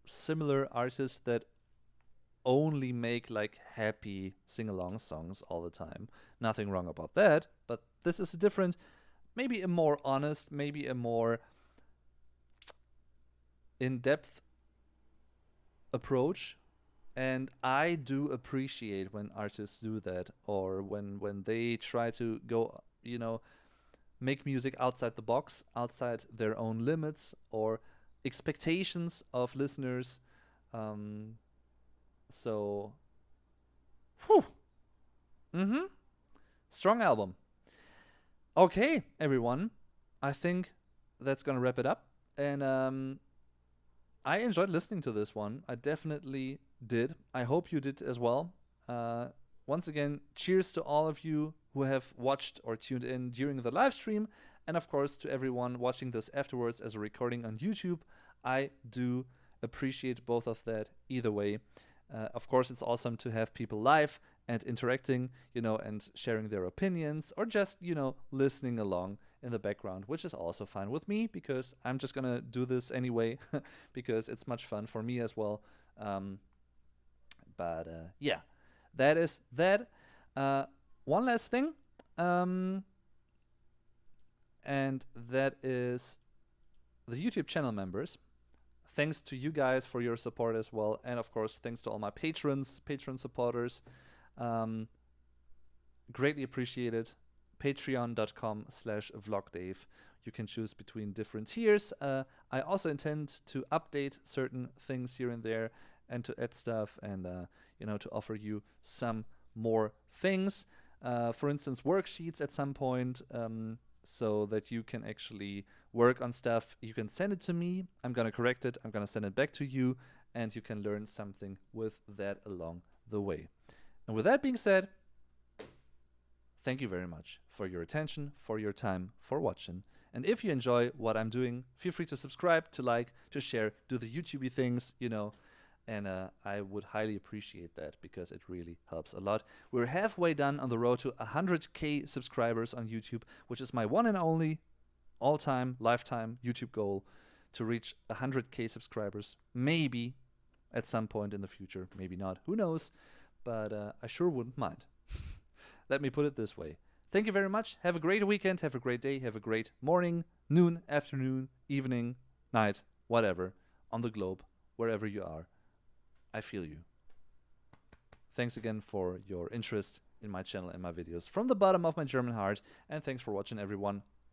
similar artists that only make like happy sing-along songs all the time. Nothing wrong about that, but this is a different, maybe a more honest, maybe a more in-depth approach. And I do appreciate when artists do that, or when they try to go, make music outside the box, outside their own limits or expectations of listeners. Um, so, whew, mm-hmm, strong album. Okay, everyone, I think that's gonna wrap it up. And I enjoyed listening to this one. I definitely did. I hope you did as well. Uh, Once again, cheers to all of you who have watched or tuned in during the live stream. And of course, to everyone watching this afterwards as a recording on YouTube. I do appreciate both of that either way. Of course, it's awesome to have people live and interacting, and sharing their opinions, or just, listening along in the background, which is also fine with me because I'm just gonna do this anyway because it's much fun for me as well. But yeah, that is that. One last thing, and that is the YouTube channel members. Thanks to you guys for your support as well, and of course, thanks to all my Patreon supporters. Greatly appreciated. Patreon.com/vlogdave. You can choose between different tiers. I also intend to update certain things here and there, and to add stuff, and to offer you some more things. For instance, worksheets at some point, so that you can actually work on stuff. You can send it to me. I'm gonna correct it. I'm gonna send it back to you, and you can learn something with that along the way. And with that being said, thank you very much for your attention, for your time, for watching. And if you enjoy what I'm doing, feel free to subscribe, to like, to share, do the YouTubey things, And I would highly appreciate that because it really helps a lot. We're halfway done on the road to 100K subscribers on YouTube, which is my one and only all-time, lifetime YouTube goal, to reach 100K subscribers. Maybe at some point in the future, maybe not. Who knows? But I sure wouldn't mind. Let me put it this way. Thank you very much. Have a great weekend. Have a great day. Have a great morning, noon, afternoon, evening, night, whatever, on the globe, wherever you are. I feel you. Thanks again for your interest in my channel and my videos from the bottom of my German heart. And thanks for watching, everyone.